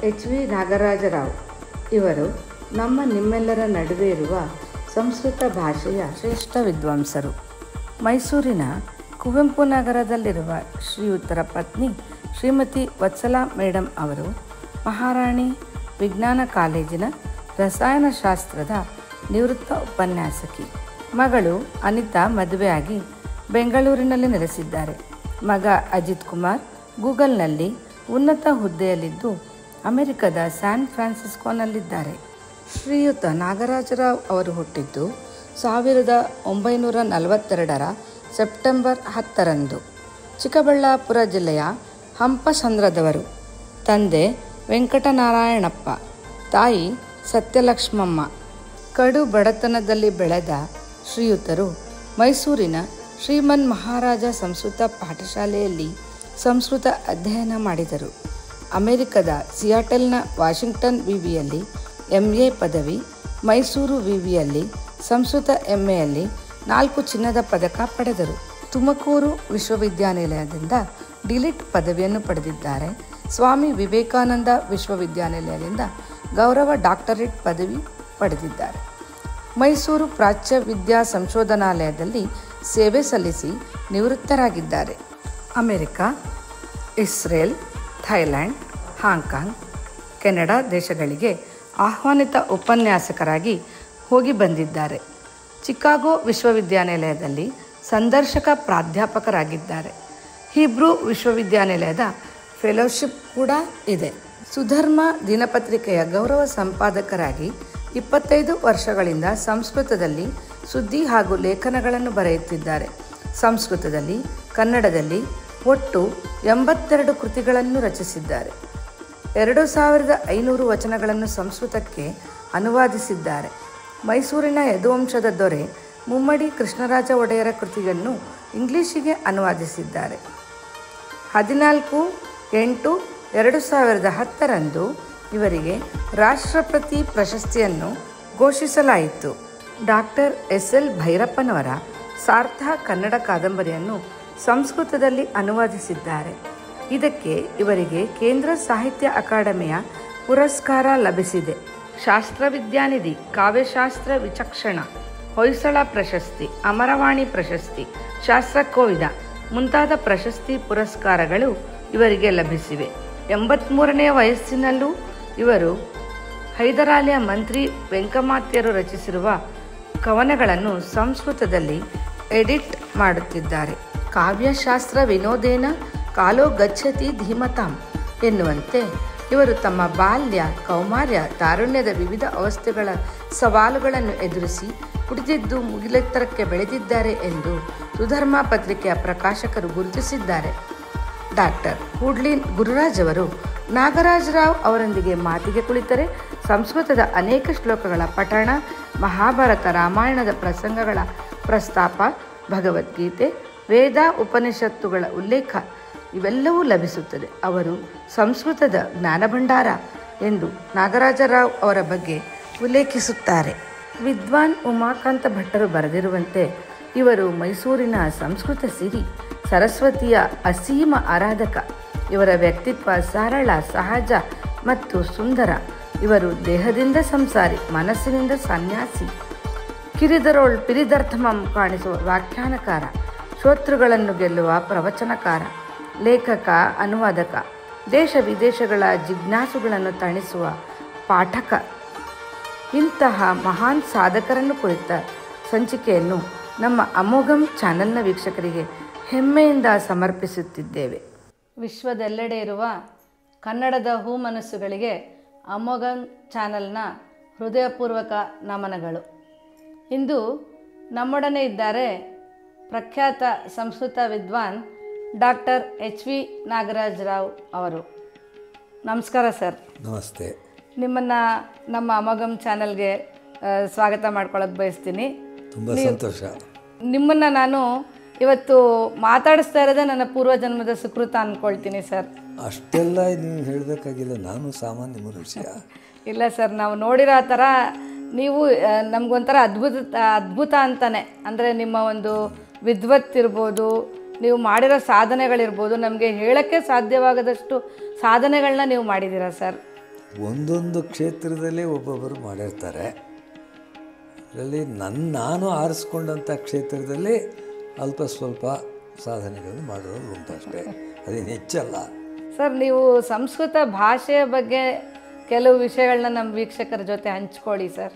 H V Nagaraja Rao ಇವರು ನಿಮ್ಮೆಲ್ಲರ ನಡುವೆ ಇರುವ ಸಂಸ್ಕೃತ ಭಾಷೆಯ ಶ್ರೇಷ್ಠ ವಿದ್ವಾಂಸರು. ಮೈಸೂರಿನ ಕುವೆಂಪು ನಗರದಲ್ಲಿರುವ ಶ್ರೀಯುತರ ಪತ್ನಿ ಶ್ರೀಮತಿ ವತ್ಸಲಾ ಮೇಡಮ್ ಅವರು ಮಹಾರಾಣಿ ವಿಜ್ಞಾನ ಕಾಲೇಜಿನ ರಸಾಯನಶಾಸ್ತ್ರದ ನಿವೃತ್ತ ಉಪನ್ಯಾಸಕಿ. ಮಗಳು ಅನಿತಾ ಮದುವೆಯಾಗಿ ಬೆಂಗಳೂರಿನಲ್ಲಿ ನೆಲೆಸಿದ್ದಾರೆ. ಮಗ ಅಜಿತ್ ಕುಮಾರ್ ಗೂಗಲ್ನಲ್ಲಿ ಉನ್ನತ ಹುದ್ದೆಯಲ್ಲಿದ್ದು ಅಮೆರಿಕದ ಸ್ಯಾನ್ ಫ್ರಾನ್ಸಿಸ್ಕೋನಲ್ಲಿದ್ದಾರೆ. ಶ್ರೀಯುತ ನಾಗರಾಜರಾವ್ ಅವರು ಹುಟ್ಟಿದ್ದು 1942 ಸೆಪ್ಟೆಂಬರ್ 10 ಚಿಕ್ಕಬಳ್ಳಾಪುರ ಜಿಲ್ಲೆಯ ಹಂಪಸಂದ್ರದವರು. ತಂದೆ ವೆಂಕಟನಾರಾಯಣಪ್ಪ, ತಾಯಿ ಸತ್ಯಲಕ್ಷ್ಮಮ್ಮ. ಕಡು ಬಡತನದಲ್ಲಿ ಬೆಳೆದ ಶ್ರೀಯುತರು ಮೈಸೂರಿನ ಶ್ರೀಮನ್ ಮಹಾರಾಜ ಸಂಸ್ಕೃತ ಪಾಠಶಾಲೆಯಲ್ಲಿ ಸಂಸ್ಕೃತ ಅಧ್ಯಯನ ಮಾಡಿದರು. ಅಮೆರಿಕದ ಸಿಯಾಟಲ್ನ ವಾಷಿಂಗ್ಟನ್ ವಿವಿಯಲ್ಲಿ MA ಪದವಿ, ಮೈಸೂರು ವಿವಿಯಲ್ಲಿ ಸಂಸ್ಕೃತ MAಯಲ್ಲಿ 4 ಚಿನ್ನದ ಪದಕ ಪಡೆದರು. ತುಮಕೂರು ವಿಶ್ವವಿದ್ಯಾನಿಲಯದಿಂದ ಡಿಲಿಟ್ ಪದವಿಯನ್ನು ಪಡೆದಿದ್ದಾರೆ. ಸ್ವಾಮಿ ವಿವೇಕಾನಂದ ವಿಶ್ವವಿದ್ಯಾನಿಲಯದಿಂದ ಗೌರವ ಡಾಕ್ಟರೇಟ್ ಪದವಿ ಪಡೆದಿದ್ದಾರೆ. ಮೈಸೂರು ಪ್ರಾಚ್ಯ ವಿದ್ಯಾ ಸಂಶೋಧನಾಲಯದಲ್ಲಿ ಸೇವೆ ಸಲ್ಲಿಸಿ ನಿವೃತ್ತರಾಗಿದ್ದಾರೆ. America, Israel, Thailand, Hong Kong, Canada ದೇಶಗಳಿಗೆ ಆಹ್ವಾನಿತ ಉಪನ್ಯಾಸಕರಾಗಿ ಹೋಗಿ ಬಂದಿದ್ದಾರೆ. ಚಿಕಾಗೋ ವಿಶ್ವವಿದ್ಯಾನಿಲಯದಲ್ಲಿ ಸಂದರ್ಶಕ ಪ್ರಾಧ್ಯಾಪಕರಾಗಿದ್ದಾರೆ. ಹೀಬ್ರೂ ವಿಶ್ವವಿದ್ಯಾನಿಲಯದ ಫೆಲೋಶಿಪ್ ಕೂಡ ಇದೆ. ಸುಧರ್ಮ ದಿನಪತ್ರಿಕೆಯ ಗೌರವ ಸಂಪಾದಕರಾಗಿ 25 ವರ್ಷಗಳಿಂದ ಸಂಸ್ಕೃತದಲ್ಲಿ ಸುದ್ದಿ ಹಾಗೂ ಲೇಖನಗಳನ್ನು ಬರೆಯುತ್ತಿದ್ದಾರೆ. ಸಂಸ್ಕೃತದಲ್ಲಿ, ಕನ್ನಡದಲ್ಲಿ ಒಟ್ಟು 82 ಕೃತಿಗಳನ್ನು ರಚಿಸಿದ್ದಾರೆ. 2500 ವಚನಗಳನ್ನು ಸಂಸ್ಕೃತಕ್ಕೆ ಅನುವಾದಿಸಿದ್ದಾರೆ. ಮೈಸೂರಿನ ಯದುವಂಶದ ದೊರೆ ಮುಮ್ಮಡಿ ಕೃಷ್ಣರಾಜ ಒಡೆಯರ ಕೃತಿಯನ್ನು ಇಂಗ್ಲಿಷಿಗೆ ಅನುವಾದಿಸಿದ್ದಾರೆ. 14/8/2010 ಇವರಿಗೆ ರಾಷ್ಟ್ರಪತಿ ಪ್ರಶಸ್ತಿಯನ್ನು ಘೋಷಿಸಲಾಯಿತು. ಡಾಕ್ಟರ್ SL ಭೈರಪ್ಪನವರ ಸಾರ್ಥ ಕನ್ನಡ ಕಾದಂಬರಿಯನ್ನು ಸಂಸ್ಕೃತದಲ್ಲಿ ಅನುವಾದಿಸಿದ್ದಾರೆ. ಇದಕ್ಕೆ ಇವರಿಗೆ ಕೇಂದ್ರ ಸಾಹಿತ್ಯ ಅಕಾಡೆಮಿಯ ಪುರಸ್ಕಾರ ಲಭಿಸಿದೆ. ಶಾಸ್ತ್ರವಿದ್ಯಾನಿಧಿ, ಕಾವ್ಯಶಾಸ್ತ್ರ ವಿಚಕ್ಷಣ, ಹೊಯ್ಸಳ ಪ್ರಶಸ್ತಿ, ಅಮರವಾಣಿ ಪ್ರಶಸ್ತಿ, ಶಾಸ್ತ್ರಕೋವಿದ ಮುಂತಾದ ಪ್ರಶಸ್ತಿ ಪುರಸ್ಕಾರಗಳು ಇವರಿಗೆ ಲಭಿಸಿವೆ. 83ನೇ ವಯಸ್ಸಿನಲ್ಲೂ ಇವರು ಹೈದರಾಲಿಯ ಮಂತ್ರಿ ವೆಂಕಮಾತ್ಯರು ರಚಿಸಿರುವ ಕವನಗಳನ್ನು ಸಂಸ್ಕೃತದಲ್ಲಿ ಎಡಿಟ್ ಮಾಡುತ್ತಿದ್ದಾರೆ. ಕಾವ್ಯಶಾಸ್ತ್ರ ವಿನೋದೇನ ಕಾಲೋ ಗಚ್ಚತಿ ಧೀಮತಾಂ ಎನ್ನುವಂತೆ ಇವರು ತಮ್ಮ ಬಾಲ್ಯ, ಕೌಮಾರ್ಯ, ತಾರುಣ್ಯದ ವಿವಿಧ ಅವಸ್ಥೆಗಳ ಸವಾಲುಗಳನ್ನು ಎದುರಿಸಿ ಪುಟಿದಿದ್ದು ಮುಗಿಲೆತ್ತರಕ್ಕೆ ಬೆಳೆದಿದ್ದಾರೆ ಎಂದು ಸುಧರ್ಮ ಪತ್ರಿಕೆಯ ಪ್ರಕಾಶಕರು ಗುರುತಿಸಿದ್ದಾರೆ. ಡಾಕ್ಟರ್ ಕೂಡ್ಲಿ ಗುರುರಾಜ್ ಅವರು ನಾಗರಾಜರಾವ್ ಅವರೊಂದಿಗೆ ಮಾತಿಗೆ ಕುಳಿತರೆ ಸಂಸ್ಕೃತದ ಅನೇಕ ಶ್ಲೋಕಗಳ ಪಠಣ, ಮಹಾಭಾರತ ರಾಮಾಯಣದ ಪ್ರಸಂಗಗಳ ಪ್ರಸ್ತಾಪ, ಭಗವದ್ಗೀತೆ, ವೇದ ಉಪನಿಷತ್ತುಗಳ ಉಲ್ಲೇಖ ಇವೆಲ್ಲವೂ ಲಭಿಸುತ್ತದೆ. ಅವರು ಸಂಸ್ಕೃತದ ಜ್ಞಾನಭಂಡಾರ ಎಂದು ನಾಗರಾಜರಾವ್ ಅವರ ಬಗ್ಗೆ ಉಲ್ಲೇಖಿಸುತ್ತಾರೆ. ವಿದ್ವಾನ್ ಉಮಾಕಾಂತ ಭಟ್ಟರು ಬರೆದಿರುವಂತೆ ಇವರು ಮೈಸೂರಿನ ಸಂಸ್ಕೃತ ಸಿರಿ, ಸರಸ್ವತಿಯ ಅಸೀಮ ಆರಾಧಕ. ಇವರ ವ್ಯಕ್ತಿತ್ವ ಸರಳ, ಸಹಜ ಮತ್ತು ಸುಂದರ. ಇವರು ದೇಹದಿಂದ ಸಂಸಾರಿ, ಮನಸ್ಸಿನಿಂದ ಸನ್ಯಾಸಿ. ಕಿರಿದರೋಳ್ ಪಿರಿದರ್ಥಮಂ ಕಾಣಿಸುವ ವ್ಯಾಖ್ಯಾನಕಾರ, ಶ್ರೋತೃಗಳನ್ನು ಗೆಲ್ಲುವ ಪ್ರವಚನಕಾರ, ಲೇಖಕ, ಅನುವಾದಕ, ದೇಶ ವಿದೇಶಗಳ ಜಿಜ್ಞಾಸುಗಳನ್ನು ತಣಿಸುವ ಪಾಠಕ. ಇಂತಹ ಮಹಾನ್ ಸಾಧಕರನ್ನು ಕುರಿತ ಸಂಚಿಕೆಯನ್ನು ನಮ್ಮ ಅಮೋಘಂ ಚಾನೆಲ್ನ ವೀಕ್ಷಕರಿಗೆ ಹೆಮ್ಮೆಯಿಂದ ಸಮರ್ಪಿಸುತ್ತಿದ್ದೇವೆ. ವಿಶ್ವದೆಲ್ಲೆಡೆ ಇರುವ ಕನ್ನಡದ ಹೂ ಮನಸ್ಸುಗಳಿಗೆ ಅಮೋಘಂ ಚಾನೆಲ್ನ ಹೃದಯಪೂರ್ವಕ ನಮನಗಳು. ಇಂದು ನಮ್ಮೊಡನೆ ಇದ್ದಾರೆ ಪ್ರಖ್ಯಾತ ಸಂಸ್ಕೃತ ವಿದ್ವಾನ್ ಡಾಕ್ಟರ್ HV ನಾಗರಾಜರಾವ್ ಅವರು. ನಮಸ್ಕಾರ ಸರ್. ನಮಸ್ತೆ. ನಿಮ್ಮನ್ನು ನಮ್ಮ ಅಮೋಘಂ ಚಾನಲ್ಗೆ ಸ್ವಾಗತ ಮಾಡ್ಕೊಳ್ಳೋಕೆ ಬಯಸ್ತೀನಿ. ತುಂಬ ಸಂತೋಷ. ನಿಮ್ಮನ್ನು ನಾನು ಇವತ್ತು ಮಾತಾಡಿಸ್ತಾ ಇರೋದೇ ನನ್ನ ಪೂರ್ವಜನ್ಮದ ಸುಕೃತ ಅಂದ್ಕೊಳ್ತೀನಿ ಸರ್. ಅಷ್ಟೆಲ್ಲ ನೀವು ಹೇಳಬೇಕಾಗಿಲ್ಲ, ನಾನು ಸಾಮಾನ್ಯ ಮನುಷ್ಯ. ಇಲ್ಲ ಸರ್, ನಾವು ನೋಡಿರೋ ಥರ ನೀವು ನಮಗೊಂಥರ ಅದ್ಭುತ ಅಂತಾನೆ. ಅಂದರೆ ನಿಮ್ಮ ಒಂದು ವಿದ್ವತ್ತಿರ್ಬೋದು, ನೀವು ಮಾಡಿರೋ ಸಾಧನೆಗಳಿರ್ಬೋದು, ನಮಗೆ ಹೇಳೋಕ್ಕೆ ಸಾಧ್ಯವಾಗದಷ್ಟು ಸಾಧನೆಗಳನ್ನ ನೀವು ಮಾಡಿದ್ದೀರಾ ಸರ್. ಒಂದೊಂದು ಕ್ಷೇತ್ರದಲ್ಲೇ ಒಬ್ಬೊಬ್ಬರು ಮಾಡಿರ್ತಾರೆ. ಅದರಲ್ಲಿ ನಾನು ಆರಿಸ್ಕೊಂಡಂಥ ಕ್ಷೇತ್ರದಲ್ಲಿ ಅಲ್ಪ ಸ್ವಲ್ಪ ಸಾಧನೆಗಳನ್ನು ಮಾಡೋದು ಉಂಟು ಅಷ್ಟೇ, ಅದೇನು ಹೆಚ್ಚಲ್ಲ. ಸರ್, ನೀವು ಸಂಸ್ಕೃತ ಭಾಷೆಯ ಬಗ್ಗೆ ಕೆಲವು ವಿಷಯಗಳನ್ನ ನಮ್ಮ ವೀಕ್ಷಕರ ಜೊತೆ ಹಂಚ್ಕೊಳ್ಳಿ ಸರ್.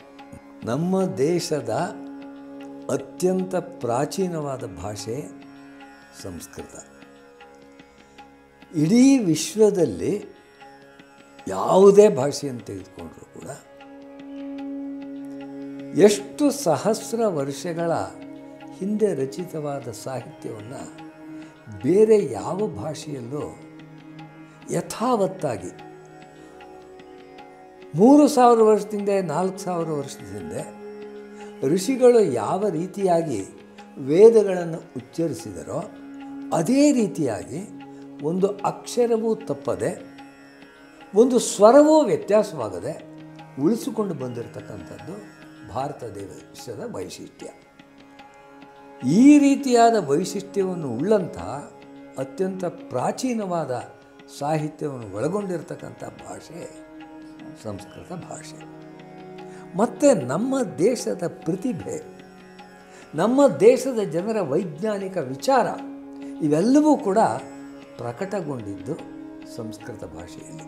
ನಮ್ಮ ದೇಶದ ಅತ್ಯಂತ ಪ್ರಾಚೀನವಾದ ಭಾಷೆ ಸಂಸ್ಕೃತ. ಇಡೀ ವಿಶ್ವದಲ್ಲಿ ಯಾವುದೇ ಭಾಷೆಯನ್ನು ತೆಗೆದುಕೊಂಡರೂ ಕೂಡ ಎಷ್ಟು ಸಹಸ್ರ ವರ್ಷಗಳ ಹಿಂದೆ ರಚಿತವಾದ ಸಾಹಿತ್ಯವನ್ನು ಬೇರೆ ಯಾವ ಭಾಷೆಯಲ್ಲೂ ಯಥಾವತ್ತಾಗಿ 3000 ವರ್ಷದಿಂದ 4000 ವರ್ಷದ ಹಿಂದೆ ಋಷಿಗಳು ಯಾವ ರೀತಿಯಾಗಿ ವೇದಗಳನ್ನು ಉಚ್ಚರಿಸಿದರೋ ಅದೇ ರೀತಿಯಾಗಿ ಒಂದು ಅಕ್ಷರವೂ ತಪ್ಪದೆ, ಒಂದು ಸ್ವರವೂ ವ್ಯತ್ಯಾಸವಾಗದೆ ಉಳಿಸಿಕೊಂಡು ಬಂದಿರತಕ್ಕಂಥದ್ದು ಭಾರತ ದೇಶದ ವೈಶಿಷ್ಟ್ಯ. ಈ ರೀತಿಯಾದ ವೈಶಿಷ್ಟ್ಯವನ್ನು ಉಳ್ಳಂತಹ ಅತ್ಯಂತ ಪ್ರಾಚೀನವಾದ ಸಾಹಿತ್ಯವನ್ನು ಒಳಗೊಂಡಿರತಕ್ಕಂಥ ಭಾಷೆ ಸಂಸ್ಕೃತ ಭಾಷೆ. ಮತ್ತು ನಮ್ಮ ದೇಶದ ಪ್ರತಿಭೆ, ನಮ್ಮ ದೇಶದ ಜನರ ವೈಜ್ಞಾನಿಕ ವಿಚಾರ ಇವೆಲ್ಲವೂ ಕೂಡ ಪ್ರಕಟಗೊಂಡಿದ್ದು ಸಂಸ್ಕೃತ ಭಾಷೆಯಲ್ಲಿ.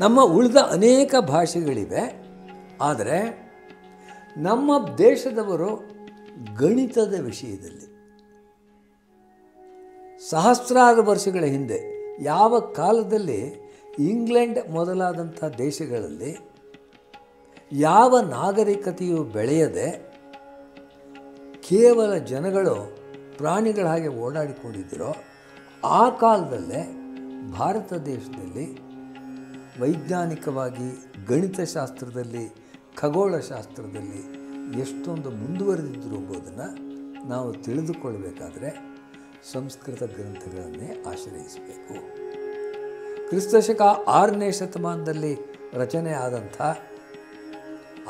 ನಮ್ಮ ಉಳಿದ ಅನೇಕ ಭಾಷೆಗಳಿವೆ, ಆದರೆ ನಮ್ಮ ದೇಶದವರು ಗಣಿತದ ವಿಷಯದಲ್ಲಿ ಸಹಸ್ರಾರು ವರ್ಷಗಳ ಹಿಂದೆ ಯಾವ ಕಾಲದಲ್ಲಿ ಇಂಗ್ಲೆಂಡ್ ಮೊದಲಾದಂಥ ದೇಶಗಳಲ್ಲಿ ಯಾವ ನಾಗರಿಕತೆಯು ಬೆಳೆಯದೆ ಕೇವಲ ಜನಗಳು ಪ್ರಾಣಿಗಳ ಹಾಗೆ ಓಡಾಡಿಕೊಂಡಿದ್ದರೋ ಆ ಕಾಲದಲ್ಲೇ ಭಾರತ ದೇಶದಲ್ಲಿ ವೈಜ್ಞಾನಿಕವಾಗಿ ಗಣಿತಶಾಸ್ತ್ರದಲ್ಲಿ, ಖಗೋಳಶಾಸ್ತ್ರದಲ್ಲಿ ಎಷ್ಟೊಂದು ಮುಂದುವರೆದಿದ್ದರು ಎಂಬುದನ್ನು ನಾವು ತಿಳಿದುಕೊಳ್ಳಬೇಕಾದ್ರೆ ಸಂಸ್ಕೃತ ಗ್ರಂಥಗಳನ್ನೇ ಆಶ್ರಯಿಸಬೇಕು. ಕ್ರಿಸ್ತಶಕ 6ನೇ ಶತಮಾನದಲ್ಲಿ ರಚನೆ ಆದಂಥ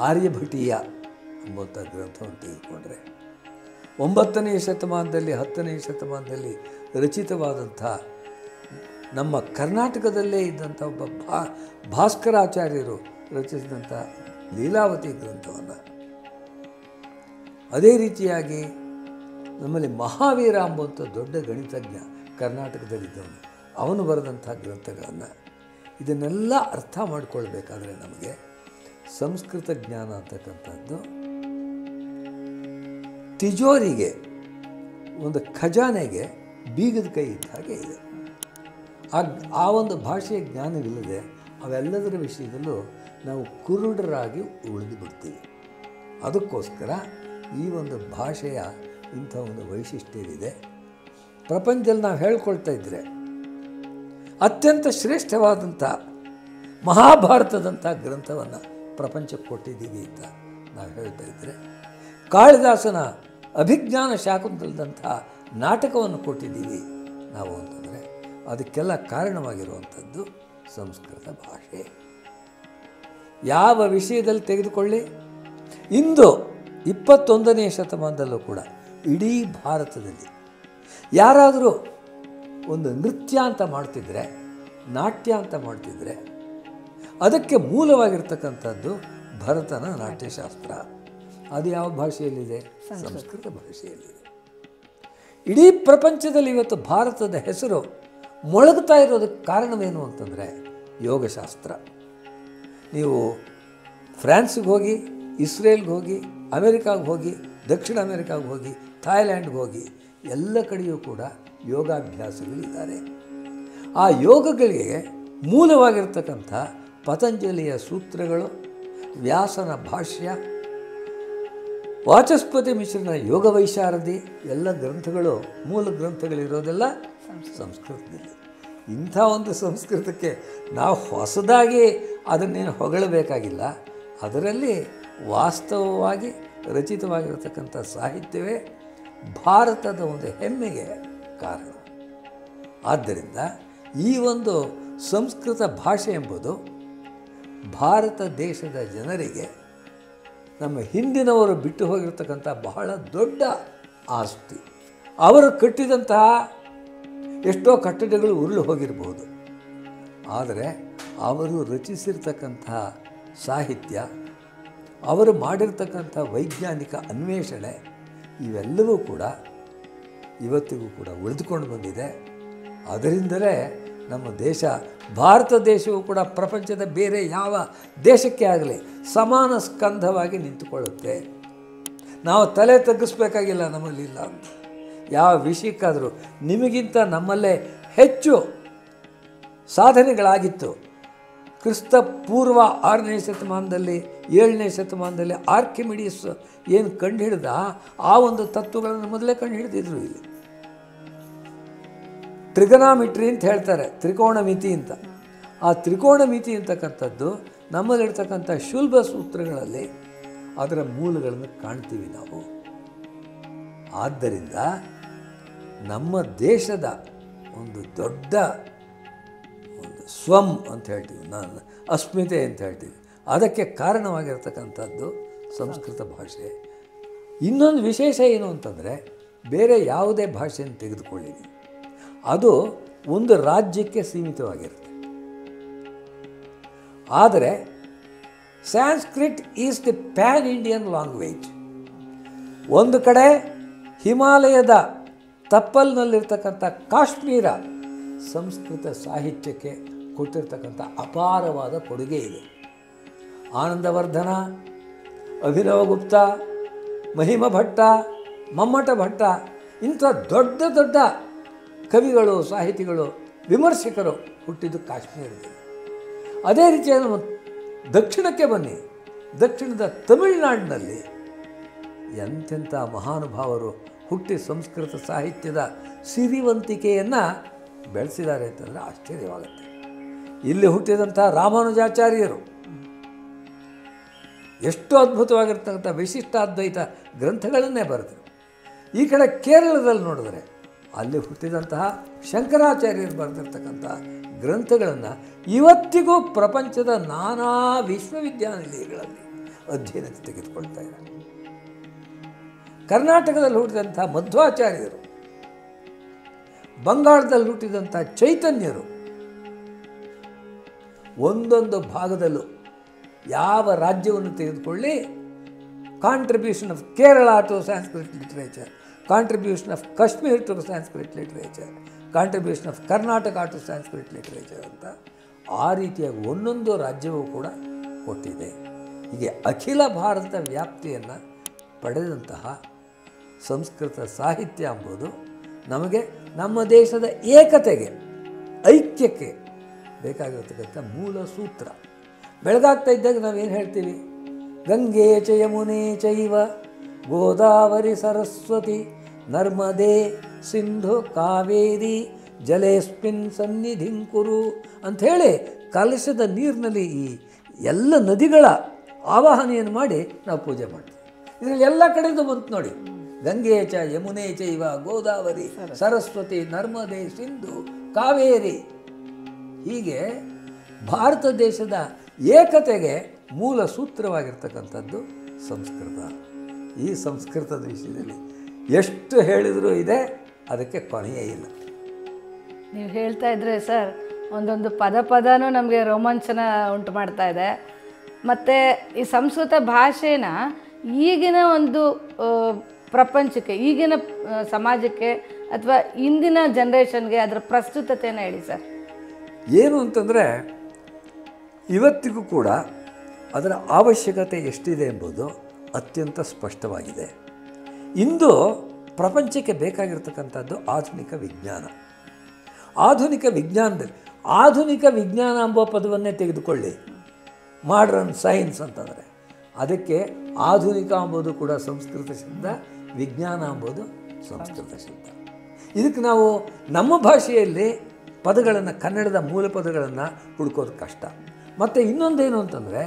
ಆರ್ಯಭಟೀಯ ಎಂಬಂಥ ಗ್ರಂಥವನ್ನು ತೆಗೆದುಕೊಂಡ್ರೆ, 9ನೇ ಶತಮಾನದಲ್ಲಿ 10ನೇ ಶತಮಾನದಲ್ಲಿ ರಚಿತವಾದಂಥ ನಮ್ಮ ಕರ್ನಾಟಕದಲ್ಲೇ ಇದ್ದಂಥ ಒಬ್ಬ ಭಾಸ್ಕರಾಚಾರ್ಯರು ರಚಿಸಿದಂಥ ಲೀಲಾವತಿ ಗ್ರಂಥವನ್ನು, ಅದೇ ರೀತಿಯಾಗಿ ನಮ್ಮಲ್ಲಿ ಮಹಾವೀರ ಎಂಬಂಥ ದೊಡ್ಡ ಗಣಿತಜ್ಞ ಕರ್ನಾಟಕದಲ್ಲಿದ್ದವನು, ಅವನು ಬರೆದಂಥ ಗ್ರಂಥಗಳನ್ನು, ಇದನ್ನೆಲ್ಲ ಅರ್ಥ ಮಾಡಿಕೊಳ್ಬೇಕಾದ್ರೆ ನಮಗೆ ಸಂಸ್ಕೃತ ಜ್ಞಾನ ಅಂತಕ್ಕಂಥದ್ದು ತಿಜೋರಿಗೆ, ಒಂದು ಖಜಾನೆಗೆ ಬೀಗದ ಕೈ ಇದ್ದ ಹಾಗೆ ಇದೆ. ಆ ಒಂದು ಭಾಷೆಯ ಜ್ಞಾನವಿಲ್ಲದೆ ಅವೆಲ್ಲದರ ವಿಷಯದಲ್ಲೂ ನಾವು ಕುರುಡರಾಗಿ ಉಳಿದು ಬಿಡ್ತೀವಿ. ಅದಕ್ಕೋಸ್ಕರ ಈ ಒಂದು ಭಾಷೆಯ ಇಂಥ ಒಂದು ವೈಶಿಷ್ಟ್ಯವಿದೆ. ಪ್ರಪಂಚದಲ್ಲಿ ನಾವು ಹೇಳ್ಕೊಳ್ತಾ ಇದ್ದರೆ ಅತ್ಯಂತ ಶ್ರೇಷ್ಠವಾದಂಥ ಮಹಾಭಾರತದಂಥ ಗ್ರಂಥವನ್ನು ಪ್ರಪಂಚಕ್ಕೆ ಕೊಟ್ಟಿದ್ದೀವಿ ಅಂತ ನಾವು ಹೇಳ್ತಾ ಇದ್ದರೆ, ಕಾಳಿದಾಸನ ಅಭಿಜ್ಞಾನ ಶಾಕುಂತಲದಂಥ ನಾಟಕವನ್ನು ಕೊಟ್ಟಿದ್ದೀವಿ ನಾವು ಅಂತಂದರೆ ಅದಕ್ಕೆಲ್ಲ ಕಾರಣವಾಗಿರುವಂಥದ್ದು ಸಂಸ್ಕೃತ ಭಾಷೆ. ಯಾವ ವಿಷಯದಲ್ಲಿ ತೆಗೆದುಕೊಳ್ಳಿ, ಇಂದು 21ನೇ ಶತಮಾನದಲ್ಲೂ ಕೂಡ ಇಡೀ ಭಾರತದಲ್ಲಿ ಯಾರಾದರೂ ಒಂದು ನೃತ್ಯ ಅಂತ ಮಾಡ್ತಿದ್ರೆ, ನಾಟ್ಯ ಅಂತ ಮಾಡ್ತಿದ್ರೆ ಅದಕ್ಕೆ ಮೂಲವಾಗಿರ್ತಕ್ಕಂಥದ್ದು ಭರತನ ನಾಟ್ಯಶಾಸ್ತ್ರ. ಅದು ಯಾವ ಭಾಷೆಯಲ್ಲಿದೆ? ಸಂಸ್ಕೃತ ಭಾಷೆಯಲ್ಲಿದೆ. ಇಡೀ ಪ್ರಪಂಚದಲ್ಲಿ ಇವತ್ತು ಭಾರತದ ಹೆಸರು ಮೊಳಗ್ತಾ ಇರೋದಕ್ಕೆ ಕಾರಣವೇನು ಅಂತಂದರೆ ಯೋಗಶಾಸ್ತ್ರ. ನೀವು ಫ್ರಾನ್ಸಿಗೆ ಹೋಗಿ, ಇಸ್ರೇಲ್ಗೆ ಹೋಗಿ, ಅಮೆರಿಕಾಗೆ ಹೋಗಿ, ದಕ್ಷಿಣ ಅಮೆರಿಕಾಗೆ ಹೋಗಿ, ಥಾಯ್ಲ್ಯಾಂಡ್ಗೆ ಹೋಗಿ, ಎಲ್ಲ ಕಡೆಯೂ ಕೂಡ ಯೋಗಾಭ್ಯಾಸಗಳಿದ್ದಾರೆ. ಆ ಯೋಗಗಳಿಗೆ ಮೂಲವಾಗಿರ್ತಕ್ಕಂಥ ಪತಂಜಲಿಯ ಸೂತ್ರಗಳು, ವ್ಯಾಸನ ಭಾಷ್ಯ, ವಾಚಸ್ಪತಿ ಮಿಶ್ರನ ಯೋಗ ವೈಶಾರದಿ ಎಲ್ಲ ಗ್ರಂಥಗಳು, ಮೂಲ ಗ್ರಂಥಗಳಿರೋದೆಲ್ಲ ಸಂಸ್ಕೃತದಲ್ಲಿ. ಇಂಥ ಒಂದು ಸಂಸ್ಕೃತಕ್ಕೆ ನಾವು ಹೊಸದಾಗಿ ಅದನ್ನೇನು ಹೊಗಳಬೇಕಾಗಿಲ್ಲ. ಅದರಲ್ಲಿ ವಾಸ್ತವವಾಗಿ ರಚಿತವಾಗಿರತಕ್ಕಂಥ ಸಾಹಿತ್ಯವೇ ಭಾರತದ ಒಂದು ಹೆಮ್ಮೆಗೆ ಕಾರಣ. ಆದ್ದರಿಂದ ಈ ಒಂದು ಸಂಸ್ಕೃತ ಭಾಷೆ ಎಂಬುದು ಭಾರತ ದೇಶದ ಜನರಿಗೆ ನಮ್ಮ ಹಿಂದಿನವರು ಬಿಟ್ಟು ಹೋಗಿರ್ತಕ್ಕಂಥ ಬಹಳ ದೊಡ್ಡ ಆಸ್ತಿ. ಅವರು ಕಟ್ಟಿದಂತಹ ಎಷ್ಟೋ ಕಟ್ಟಡಗಳು ಉರುಳು ಹೋಗಿರಬಹುದು, ಆದರೆ ಅವರು ರಚಿಸಿರ್ತಕ್ಕಂಥ ಸಾಹಿತ್ಯ, ಅವರು ಮಾಡಿರ್ತಕ್ಕಂಥ ವೈಜ್ಞಾನಿಕ ಅನ್ವೇಷಣೆ ಇವೆಲ್ಲವೂ ಕೂಡ ಇವತ್ತಿಗೂ ಕೂಡ ಉಳಿದುಕೊಂಡು ಬಂದಿದೆ. ಅದರಿಂದಲೇ ನಮ್ಮ ದೇಶ, ಭಾರತ ದೇಶವು ಕೂಡ ಪ್ರಪಂಚದ ಬೇರೆ ಯಾವ ದೇಶಕ್ಕೆ ಆಗಲಿ ಸಮಾನ ಸ್ಕಂಧವಾಗಿ ನಿಂತುಕೊಳ್ಳುತ್ತೆ. ನಾವು ತಲೆ ತಗ್ಗಿಸ್ಬೇಕಾಗಿಲ್ಲ, ನಮ್ಮಲ್ಲಿಲ್ಲ ಅಂತ. ಯಾವ ವಿಷಯಕ್ಕಾದರೂ ನಿಮಗಿಂತ ನಮ್ಮಲ್ಲೇ ಹೆಚ್ಚು ಸಾಧನೆಗಳಾಗಿತ್ತು. ಕ್ರಿಸ್ತ ಪೂರ್ವ 6ನೇ ಶತಮಾನದಲ್ಲಿ 7ನೇ ಶತಮಾನದಲ್ಲಿ ಆರ್ಕಿಮಿಡೀಸ್ ಏನು ಕಂಡುಹಿಡಿದ ಆ ಒಂದು ತತ್ವಗಳನ್ನು ಮೊದಲೇ ಕಂಡುಹಿಡಿದಿದ್ರು. ಇಲ್ಲಿ ಟ್ರಿಗನಾಮಿಟ್ರಿ ಅಂತ ಹೇಳ್ತಾರೆ, ತ್ರಿಕೋಣ ಮಿತಿ ಅಂತ. ಆ ತ್ರಿಕೋಣ ಮಿತಿ ಅಂತಕ್ಕಂಥದ್ದು ನಮ್ಮಲ್ಲಿರ್ತಕ್ಕಂಥ ಶುಲ್ಬ ಸೂತ್ರಗಳಲ್ಲಿ ಅದರ ಮೂಲಗಳನ್ನು ಕಾಣ್ತೀವಿ ನಾವು. ಆದ್ದರಿಂದ ನಮ್ಮ ದೇಶದ ಒಂದು ದೊಡ್ಡ ಒಂದು ಸ್ವಂ ಅಂತ ಹೇಳ್ತೀವಿ, ನಾನು ಅಸ್ಮಿತೆ ಅಂತ ಹೇಳ್ತೀವಿ, ಅದಕ್ಕೆ ಕಾರಣವಾಗಿರ್ತಕ್ಕಂಥದ್ದು ಸಂಸ್ಕೃತ ಭಾಷೆ. ಇನ್ನೊಂದು ವಿಶೇಷ ಏನು ಅಂತಂದರೆ, ಬೇರೆ ಯಾವುದೇ ಭಾಷೆಯನ್ನು ತೆಗೆದುಕೊಳ್ಳಿ, ಅದು ಒಂದು ರಾಜ್ಯಕ್ಕೆ ಸೀಮಿತವಾಗಿರುತ್ತೆ. ಆದರೆ Sanskrit is the PAN Indian language. ಒಂದು ಕಡೆ ಹಿಮಾಲಯದ ತಪ್ಪಲಿನಲ್ಲಿರ್ತಕ್ಕಂಥ ಕಾಶ್ಮೀರ ಸಂಸ್ಕೃತ ಸಾಹಿತ್ಯಕ್ಕೆ ಕೊಟ್ಟಿರ್ತಕ್ಕಂಥ ಅಪಾರವಾದ ಕೊಡುಗೆ ಇದೆ. ಆನಂದವರ್ಧನ, ಅಭಿನವಗುಪ್ತ, ಮಹಿಮ ಭಟ್ಟ, ಮಮ್ಮಟ ಭಟ್ಟ ಇಂಥ ದೊಡ್ಡ ದೊಡ್ಡ ಕವಿಗಳು, ಸಾಹಿತಿಗಳು, ವಿಮರ್ಶಕರು ಹುಟ್ಟಿದ್ದು ಕಾಶ್ಮೀರದಲ್ಲಿ. ಅದೇ ರೀತಿಯಾಗಿ ನಮ್ಮ ದಕ್ಷಿಣಕ್ಕೆ ಬನ್ನಿ, ದಕ್ಷಿಣದ ತಮಿಳುನಾಡಿನಲ್ಲಿ ಎಂತೆಂಥ ಮಹಾನುಭಾವರು ಹುಟ್ಟಿ ಸಂಸ್ಕೃತ ಸಾಹಿತ್ಯದ ಸಿರಿವಂತಿಕೆಯನ್ನು ಬೆಳೆಸಿದ್ದಾರೆ ಅಂತಂದರೆ ಆಶ್ಚರ್ಯವಾಗುತ್ತೆ. ಇಲ್ಲಿ ಹುಟ್ಟಿದಂಥ ರಾಮಾನುಜಾಚಾರ್ಯರು ಎಷ್ಟು ಅದ್ಭುತವಾಗಿರ್ತಕ್ಕಂಥ ವಿಶಿಷ್ಟಾದ್ವೈತ ಗ್ರಂಥಗಳನ್ನೇ ಬರೆದರು. ಈ ಕಡೆ ಕೇರಳದಲ್ಲಿ ನೋಡಿದ್ರೆ ಅಲ್ಲಿ ಹುಟ್ಟಿದಂತಹ ಶಂಕರಾಚಾರ್ಯರು ಬರೆದಿರ್ತಕ್ಕಂಥ ಗ್ರಂಥಗಳನ್ನು ಇವತ್ತಿಗೂ ಪ್ರಪಂಚದ ನಾನಾ ವಿಶ್ವವಿದ್ಯಾನಿಲಯಗಳಲ್ಲಿ ಅಧ್ಯಯನಕ್ಕೆ ತೆಗೆದುಕೊಳ್ತಾ ಇದ್ದಾರೆ. ಕರ್ನಾಟಕದಲ್ಲಿ ಹುಟ್ಟಿದಂಥ ಮಧ್ವಾಚಾರ್ಯರು, ಬಂಗಾಳದಲ್ಲಿ ಹುಟ್ಟಿದಂಥ ಚೈತನ್ಯರು, ಒಂದೊಂದು ಭಾಗದಲ್ಲೂ ಯಾವ ರಾಜ್ಯವನ್ನು ತೆಗೆದುಕೊಳ್ಳಿ, contribution of Kerala to Sanskrit literature, contribution of Kashmir to Sanskrit literature, contribution of Karnataka to Sanskrit literature ಅಂತ ಆ ರೀತಿಯಾಗಿ ಒಂದೊಂದು ರಾಜ್ಯವೂ ಕೂಡ ಕೊಟ್ಟಿದೆ. ಹೀಗೆ ಅಖಿಲ ಭಾರತ ವ್ಯಾಪ್ತಿಯನ್ನು ಪಡೆದಂತಹ ಸಂಸ್ಕೃತ ಸಾಹಿತ್ಯ ಎಂಬುದು ನಮಗೆ ನಮ್ಮ ದೇಶದ ಏಕತೆಗೆ, ಐಕ್ಯಕ್ಕೆ ಬೇಕಾಗಿರತಕ್ಕಂಥ ಮೂಲ ಸೂತ್ರ. ಬೆಳಗಾಗ್ತಾ ಇದ್ದಾಗ ನಾವೇನು ಹೇಳ್ತೀವಿ? ಗಂಗೆ ಚ ಯಮುನೆ ಚೈವ ಗೋದಾವರಿ ಸರಸ್ವತಿ ನರ್ಮದೆ ಸಿಂಧು ಕಾವೇರಿ ಜಲೇಸ್ಮಿನ್ ಸನ್ನಿಧಿಂ ಕುರು ಅಂಥೇಳಿ ಕಲಶದ ನೀರಿನಲ್ಲಿ ಈ ಎಲ್ಲ ನದಿಗಳ ಆವಾಹನೆಯನ್ನು ಮಾಡಿ ನಾವು ಪೂಜೆ ಮಾಡ್ತೀವಿ. ಇದರಲ್ಲಿ ಎಲ್ಲ ಕಡೆದು ಬಂತು ನೋಡಿ, ಗಂಗೆ ಚ ಯಮುನೆ ಚೈವ ಗೋದಾವರಿ ಸರಸ್ವತಿ ನರ್ಮದೆ ಸಿಂಧು ಕಾವೇರಿ. ಹೀಗೆ ಭಾರತ ದೇಶದ ಏಕತೆಗೆ ಮೂಲ ಸೂತ್ರವಾಗಿರ್ತಕ್ಕಂಥದ್ದು ಸಂಸ್ಕೃತ. ಈ ಸಂಸ್ಕೃತದ ವಿಷಯದಲ್ಲಿ ಎಷ್ಟು ಹೇಳಿದರೂ ಇದೆ, ಅದಕ್ಕೆ ಕೊನೆಯೇ ಇಲ್ಲ. ನೀವು ಹೇಳ್ತಾ ಇದ್ರೆ ಸರ್, ಒಂದೊಂದು ಪದನೂ ನಮಗೆ ರೋಮಾಂಚನ ಉಂಟು ಮಾಡ್ತಾ ಇದೆ. ಮತ್ತು ಈ ಸಂಸ್ಕೃತ ಭಾಷೆನ ಈಗಿನ ಒಂದು ಪ್ರಪಂಚಕ್ಕೆ, ಈಗಿನ ಸಮಾಜಕ್ಕೆ ಅಥವಾ ಇಂದಿನ ಜನ್ರೇಷನ್ಗೆ ಅದರ ಪ್ರಸ್ತುತತೆಯನ್ನು ಹೇಳಿ ಸರ್. ಏನು ಅಂತಂದರೆ, ಇವತ್ತಿಗೂ ಕೂಡ ಅದರ ಅವಶ್ಯಕತೆ ಎಷ್ಟಿದೆ ಎಂಬುದು ಅತ್ಯಂತ ಸ್ಪಷ್ಟವಾಗಿದೆ. ಇಂದು ಪ್ರಪಂಚಕ್ಕೆ ಬೇಕಾಗಿರ್ತಕ್ಕಂಥದ್ದು ಆಧುನಿಕ ವಿಜ್ಞಾನ. ಆಧುನಿಕ ವಿಜ್ಞಾನದಲ್ಲಿ ಆಧುನಿಕ ವಿಜ್ಞಾನ ಎಂಬ ಪದವನ್ನೇ ತೆಗೆದುಕೊಳ್ಳಿ, ಮಾಡ್ರನ್ ಸೈನ್ಸ್ ಅಂತಂದರೆ ಅದಕ್ಕೆ ಆಧುನಿಕ ಎಂಬುದು ಕೂಡ ಸಂಸ್ಕೃತ ಶಬ್ದ, ವಿಜ್ಞಾನ ಎಂಬುದು ಸಂಸ್ಕೃತ ಶಬ್ದ. ಇದಕ್ಕೆ ನಾವು ನಮ್ಮ ಭಾಷೆಯಲ್ಲಿ ಪದಗಳನ್ನು, ಕನ್ನಡದ ಮೂಲ ಪದಗಳನ್ನು ಹುಡುಕೋದು ಕಷ್ಟ. ಮತ್ತು ಇನ್ನೊಂದೇನು ಅಂತಂದರೆ,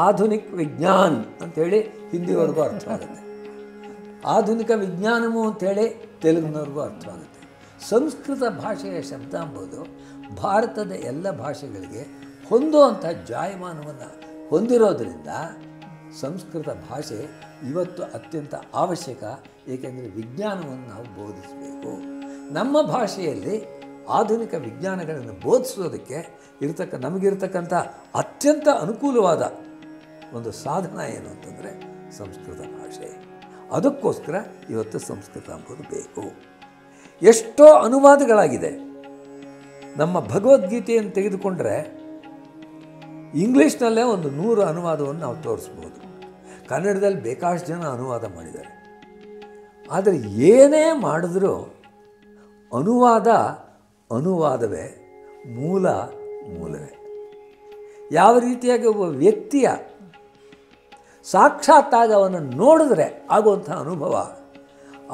ಆಧುನಿಕ ವಿಜ್ಞಾನ್ ಅಂಥೇಳಿ ಹಿಂದಿವರೆಗೂ ಅರ್ಥವಾಗುತ್ತೆ, ಆಧುನಿಕ ವಿಜ್ಞಾನಮು ಅಂಥೇಳಿ ತೆಲುಗಿನವ್ರಿಗೂ ಅರ್ಥವಾಗುತ್ತೆ. ಸಂಸ್ಕೃತ ಭಾಷೆಯ ಶಬ್ದ ಎಂಬುದು ಭಾರತದ ಎಲ್ಲ ಭಾಷೆಗಳಿಗೆ ಹೊಂದುವಂಥ ಜಾಯಮಾನವನ್ನು ಹೊಂದಿರೋದರಿಂದ ಸಂಸ್ಕೃತ ಭಾಷೆ ಇವತ್ತು ಅತ್ಯಂತ ಅವಶ್ಯಕ. ಏಕೆಂದರೆ ವಿಜ್ಞಾನವನ್ನು ನಾವು ಬೋಧಿಸಬೇಕು. ನಮ್ಮ ಭಾಷೆಯಲ್ಲಿ ಆಧುನಿಕ ವಿಜ್ಞಾನಗಳನ್ನು ಬೋಧಿಸೋದಕ್ಕೆ ನಮಗಿರ್ತಕ್ಕಂಥ ಅತ್ಯಂತ ಅನುಕೂಲವಾದ ಒಂದು ಸಾಧನ ಏನು ಅಂತಂದರೆ ಸಂಸ್ಕೃತ ಭಾಷೆ. ಅದಕ್ಕೋಸ್ಕರ ಇವತ್ತು ಸಂಸ್ಕೃತ ಅಂಬೋದು ಬೇಕು. ಎಷ್ಟೋ ಅನುವಾದಗಳಾಗಿದೆ. ನಮ್ಮ ಭಗವದ್ಗೀತೆಯನ್ನು ತೆಗೆದುಕೊಂಡ್ರೆ ಇಂಗ್ಲೀಷ್ನಲ್ಲೇ ಒಂದು 100 ಅನುವಾದವನ್ನು ನಾವು ತೋರಿಸ್ಬೋದು. ಕನ್ನಡದಲ್ಲಿ ಬೇಕಾಷ್ಟು ಜನ ಅನುವಾದ ಮಾಡಿದ್ದಾರೆ. ಆದರೆ ಏನೇ ಮಾಡಿದ್ರೂ ಅನುವಾದವೇ, ಮೂಲವೇ. ಯಾವ ರೀತಿಯಾಗಿ ಒಬ್ಬ ವ್ಯಕ್ತಿಯ ಸಾಕ್ಷಾತ್ತಾಗಿ ಅವನು ನೋಡಿದ್ರೆ ಆಗುವಂಥ ಅನುಭವ,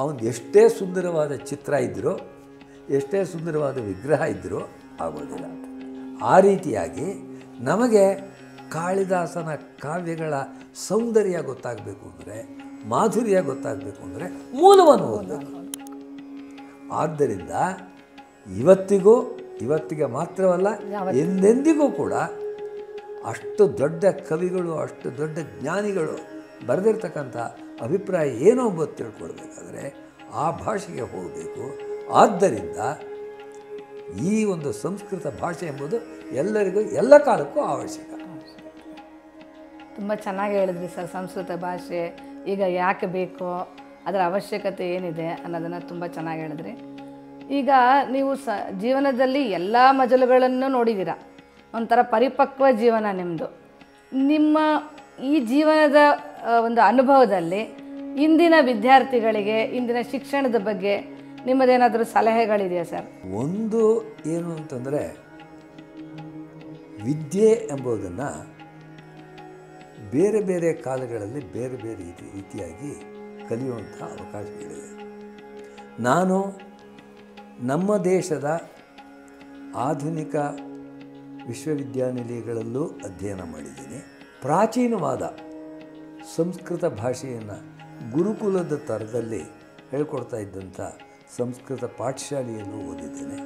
ಅವನು ಎಷ್ಟೇ ಸುಂದರವಾದ ಚಿತ್ರ ಇದ್ದರೂ, ಎಷ್ಟೇ ಸುಂದರವಾದ ವಿಗ್ರಹ ಇದ್ದರೂ ಆಗೋದಿಲ್ಲ. ಆ ರೀತಿಯಾಗಿ ನಮಗೆ ಕಾಳಿದಾಸನ ಕಾವ್ಯಗಳ ಸೌಂದರ್ಯ ಗೊತ್ತಾಗಬೇಕು ಅಂದರೆ, ಮಾಧುರ್ಯ ಗೊತ್ತಾಗಬೇಕು ಅಂದರೆ ಮೂಲವನ್ನು ಓದಬೇಕು. ಆದ್ದರಿಂದ ಇವತ್ತಿಗೆ ಮಾತ್ರವಲ್ಲ, ಎಂದೆಂದಿಗೂ ಕೂಡ ಅಷ್ಟು ದೊಡ್ಡ ಕವಿಗಳು, ಅಷ್ಟು ದೊಡ್ಡ ಜ್ಞಾನಿಗಳು ಬರೆದಿರ್ತಕ್ಕಂಥ ಅಭಿಪ್ರಾಯ ಏನೋ ಅಂಬೋದು ತಿಳ್ಕೊಳ್ಬೇಕಾದ್ರೆ ಆ ಭಾಷೆಗೆ ಹೋಗಬೇಕು. ಆದ್ದರಿಂದ ಈ ಒಂದು ಸಂಸ್ಕೃತ ಭಾಷೆ ಎಂಬುದು ಎಲ್ಲರಿಗೂ ಎಲ್ಲ ಕಾಲಕ್ಕೂ ಅವಶ್ಯಕ. ತುಂಬ ಚೆನ್ನಾಗಿ ಹೇಳಿದ್ರಿ ಸರ್. ಸಂಸ್ಕೃತ ಭಾಷೆ ಈಗ ಯಾಕೆ ಬೇಕು, ಅದರ ಅವಶ್ಯಕತೆ ಏನಿದೆ ಅನ್ನೋದನ್ನು ತುಂಬ ಚೆನ್ನಾಗಿ ಹೇಳಿದ್ರಿ. ಈಗ ನೀವು ಜೀವನದಲ್ಲಿ ಎಲ್ಲ ಮಜಲುಗಳನ್ನು ನೋಡಿದ್ದೀರ. ಒಂಥರ ಪರಿಪಕ್ವ ಜೀವನ ನಿಮ್ಮದು. ನಿಮ್ಮ ಈ ಜೀವನದ ಒಂದು ಅನುಭವದಲ್ಲಿ ಇಂದಿನ ವಿದ್ಯಾರ್ಥಿಗಳಿಗೆ ಇಂದಿನ ಶಿಕ್ಷಣದ ಬಗ್ಗೆ ನಿಮ್ಮದೇನಾದರೂ ಸಲಹೆಗಳಿದೆಯಾ ಸರ್? ಒಂದು ಏನು ಅಂತಂದರೆ, ವಿದ್ಯೆ ಎಂಬುದನ್ನು ಬೇರೆ ಬೇರೆ ಕಾಲಗಳಲ್ಲಿ ಬೇರೆ ಬೇರೆ ರೀತಿಯಾಗಿ ಕಲಿಯುವಂಥ ಅವಕಾಶಗಳಿವೆ. ನಾನು ನಮ್ಮ ದೇಶದ ಆಧುನಿಕ ವಿಶ್ವವಿದ್ಯಾನಿಲಯಗಳಲ್ಲೂ ಅಧ್ಯಯನ ಮಾಡಿದ್ದೀನಿ. ಪ್ರಾಚೀನವಾದ ಸಂಸ್ಕೃತ ಭಾಷೆಯನ್ನು ಗುರುಕುಲದ ಥರದಲ್ಲಿ ಹೇಳ್ಕೊಡ್ತಾ ಇದ್ದಂಥ ಸಂಸ್ಕೃತ ಪಾಠಶಾಲೆಯಲ್ಲೂ ಓದಿದ್ದೇನೆ.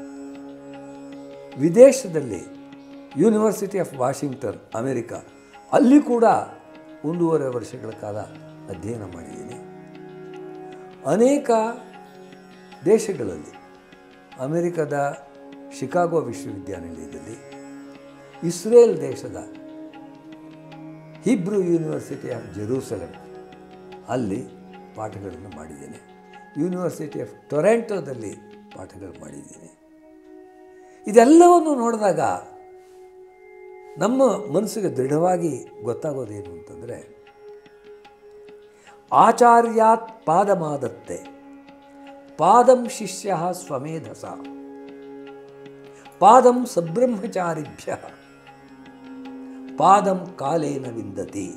ವಿದೇಶದಲ್ಲಿ ಯೂನಿವರ್ಸಿಟಿ ಆಫ್ ವಾಷಿಂಗ್ಟನ್, ಅಮೆರಿಕಾ, ಅಲ್ಲಿ ಕೂಡ 1.5 ವರ್ಷಗಳ ಕಾಲ ಅಧ್ಯಯನ ಮಾಡಿದ್ದೀನಿ. ಅನೇಕ ದೇಶಗಳಲ್ಲಿ, ಅಮೆರಿಕದ ಶಿಕಾಗೋ ವಿಶ್ವವಿದ್ಯಾನಿಲಯದಲ್ಲಿ, ಇಸ್ರೇಲ್ ದೇಶದ ಹಿಬ್ರೂ ಯೂನಿವರ್ಸಿಟಿ ಆಫ್ ಜೆರೂಸಲೆಮ್ ಅಲ್ಲಿ ಪಾಠಗಳನ್ನು ಮಾಡಿದ್ದೇನೆ. ಯೂನಿವರ್ಸಿಟಿ ಆಫ್ ಟೊರೆಂಟೋದಲ್ಲಿ ಪಾಠಗಳು ಮಾಡಿದ್ದೀನಿ. ಇದೆಲ್ಲವನ್ನು ನೋಡಿದಾಗ ನಮ್ಮ ಮನಸ್ಸಿಗೆ ದೃಢವಾಗಿ ಗೊತ್ತಾಗೋದೇನು ಅಂತಂದರೆ, ಆಚಾರ್ಯಾತ್ ಪಾದಮಾದತ್ತೆ ಪಾದಂ ಶಿಷ್ಯ ಸ್ವಮೇಧಸ ಪಾದಂ ಸಬ್ರಹ್ಮಚಾರಿಭ್ಯ ಪಾದಂ ಕಾಲೇನ ವಿಂದತಿ.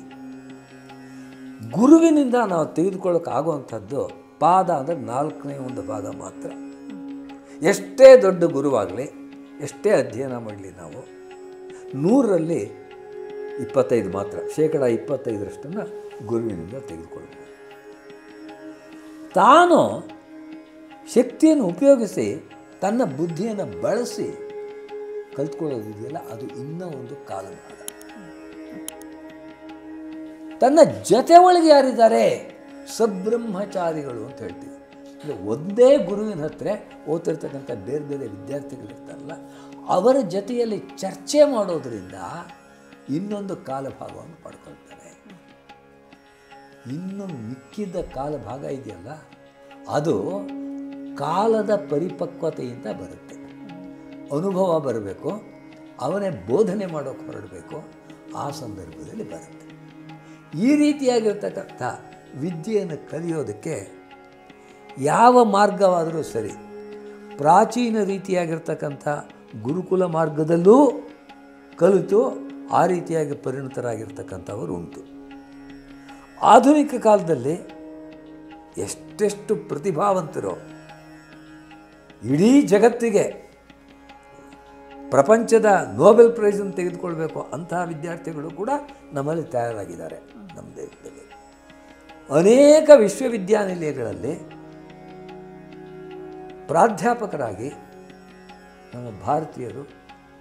ಗುರುವಿನಿಂದ ನಾವು ತೆಗೆದುಕೊಳ್ಳೋಕ್ಕಾಗುವಂಥದ್ದು ಪಾದ ಅಂದರೆ 4ನೇ ಒಂದು ಭಾಗ ಮಾತ್ರ. ಎಷ್ಟೇ ದೊಡ್ಡ ಗುರುವಾಗಲಿ, ಎಷ್ಟೇ ಅಧ್ಯಯನ ಮಾಡಲಿ, ನಾವು 100ರಲ್ಲಿ 25 ಮಾತ್ರ, 25% ಗುರುವಿನಿಂದ ತೆಗೆದುಕೊಳ್ಬೋದು. ತಾನು ಶಕ್ತಿಯನ್ನು ಉಪಯೋಗಿಸಿ ತನ್ನ ಬುದ್ಧಿಯನ್ನು ಬಳಸಿ ಕಲ್ತ್ಕೊಳ್ಳೋದಿದೆಯಲ್ಲ, ಅದು ಇನ್ನೂ ಒಂದು ಕಾಲಭಾಗ. ತನ್ನ ಜೊತೆ ಒಳಗೆ ಯಾರಿದ್ದಾರೆ, ಸಬ್ರಹ್ಮಚಾರಿಗಳು ಅಂತ ಹೇಳ್ತೀವಿ. ಅಂದರೆ ಒಂದೇ ಗುರುವಿನ ಹತ್ರ ಓದ್ತಿರ್ತಕ್ಕಂಥ ಬೇರೆ ಬೇರೆ ವಿದ್ಯಾರ್ಥಿಗಳಿರ್ತಾರಲ್ಲ, ಅವರ ಜೊತೆಯಲ್ಲಿ ಚರ್ಚೆ ಮಾಡೋದರಿಂದ ಇನ್ನೊಂದು ಕಾಲಭಾಗವನ್ನು ಪಡ್ಕೊಳ್ತಾರೆ. ಇನ್ನು ಮಿಕ್ಕಿದ್ದ ಕಾಲಭಾಗ ಇದೆಯಲ್ಲ, ಅದು ಕಾಲದ ಪರಿಪಕ್ವತೆಯಿಂದ ಬರುತ್ತೆ. ಅನುಭವ ಬರಬೇಕು, ಅವನೇ ಬೋಧನೆ ಮಾಡೋಕ್ಕೆ ಹೊರಡಬೇಕು, ಆ ಸಂದರ್ಭದಲ್ಲಿ ಬರುತ್ತೆ. ಈ ರೀತಿಯಾಗಿರ್ತಕ್ಕಂಥ ವಿದ್ಯೆಯನ್ನು ಕಲಿಯೋದಕ್ಕೆ ಯಾವ ಮಾರ್ಗವಾದರೂ ಸರಿ, ಪ್ರಾಚೀನ ರೀತಿಯಾಗಿರ್ತಕ್ಕಂಥ ಗುರುಕುಲ ಮಾರ್ಗದಲ್ಲೂ ಕಲಿತು ಆ ರೀತಿಯಾಗಿ ಪರಿಣತರಾಗಿರ್ತಕ್ಕಂಥವರು ಉಂಟು. ಆಧುನಿಕ ಕಾಲದಲ್ಲಿ ಎಷ್ಟೆಷ್ಟು ಪ್ರತಿಭಾವಂತರು, ಇಡೀ ಜಗತ್ತಿಗೆ ಪ್ರಪಂಚದ ನೋಬೆಲ್ ಪ್ರೈಸನ್ನು ತೆಗೆದುಕೊಳ್ಬೇಕು ಅಂತಹ ವಿದ್ಯಾರ್ಥಿಗಳು ಕೂಡ ನಮ್ಮಲ್ಲಿ ತಯಾರಾಗಿದ್ದಾರೆ. ನಮ್ಮ ದೇಶದಲ್ಲಿ ಅನೇಕ ವಿಶ್ವವಿದ್ಯಾನಿಲಯಗಳಲ್ಲಿ ಪ್ರಾಧ್ಯಾಪಕರಾಗಿ ನಮ್ಮ ಭಾರತೀಯರು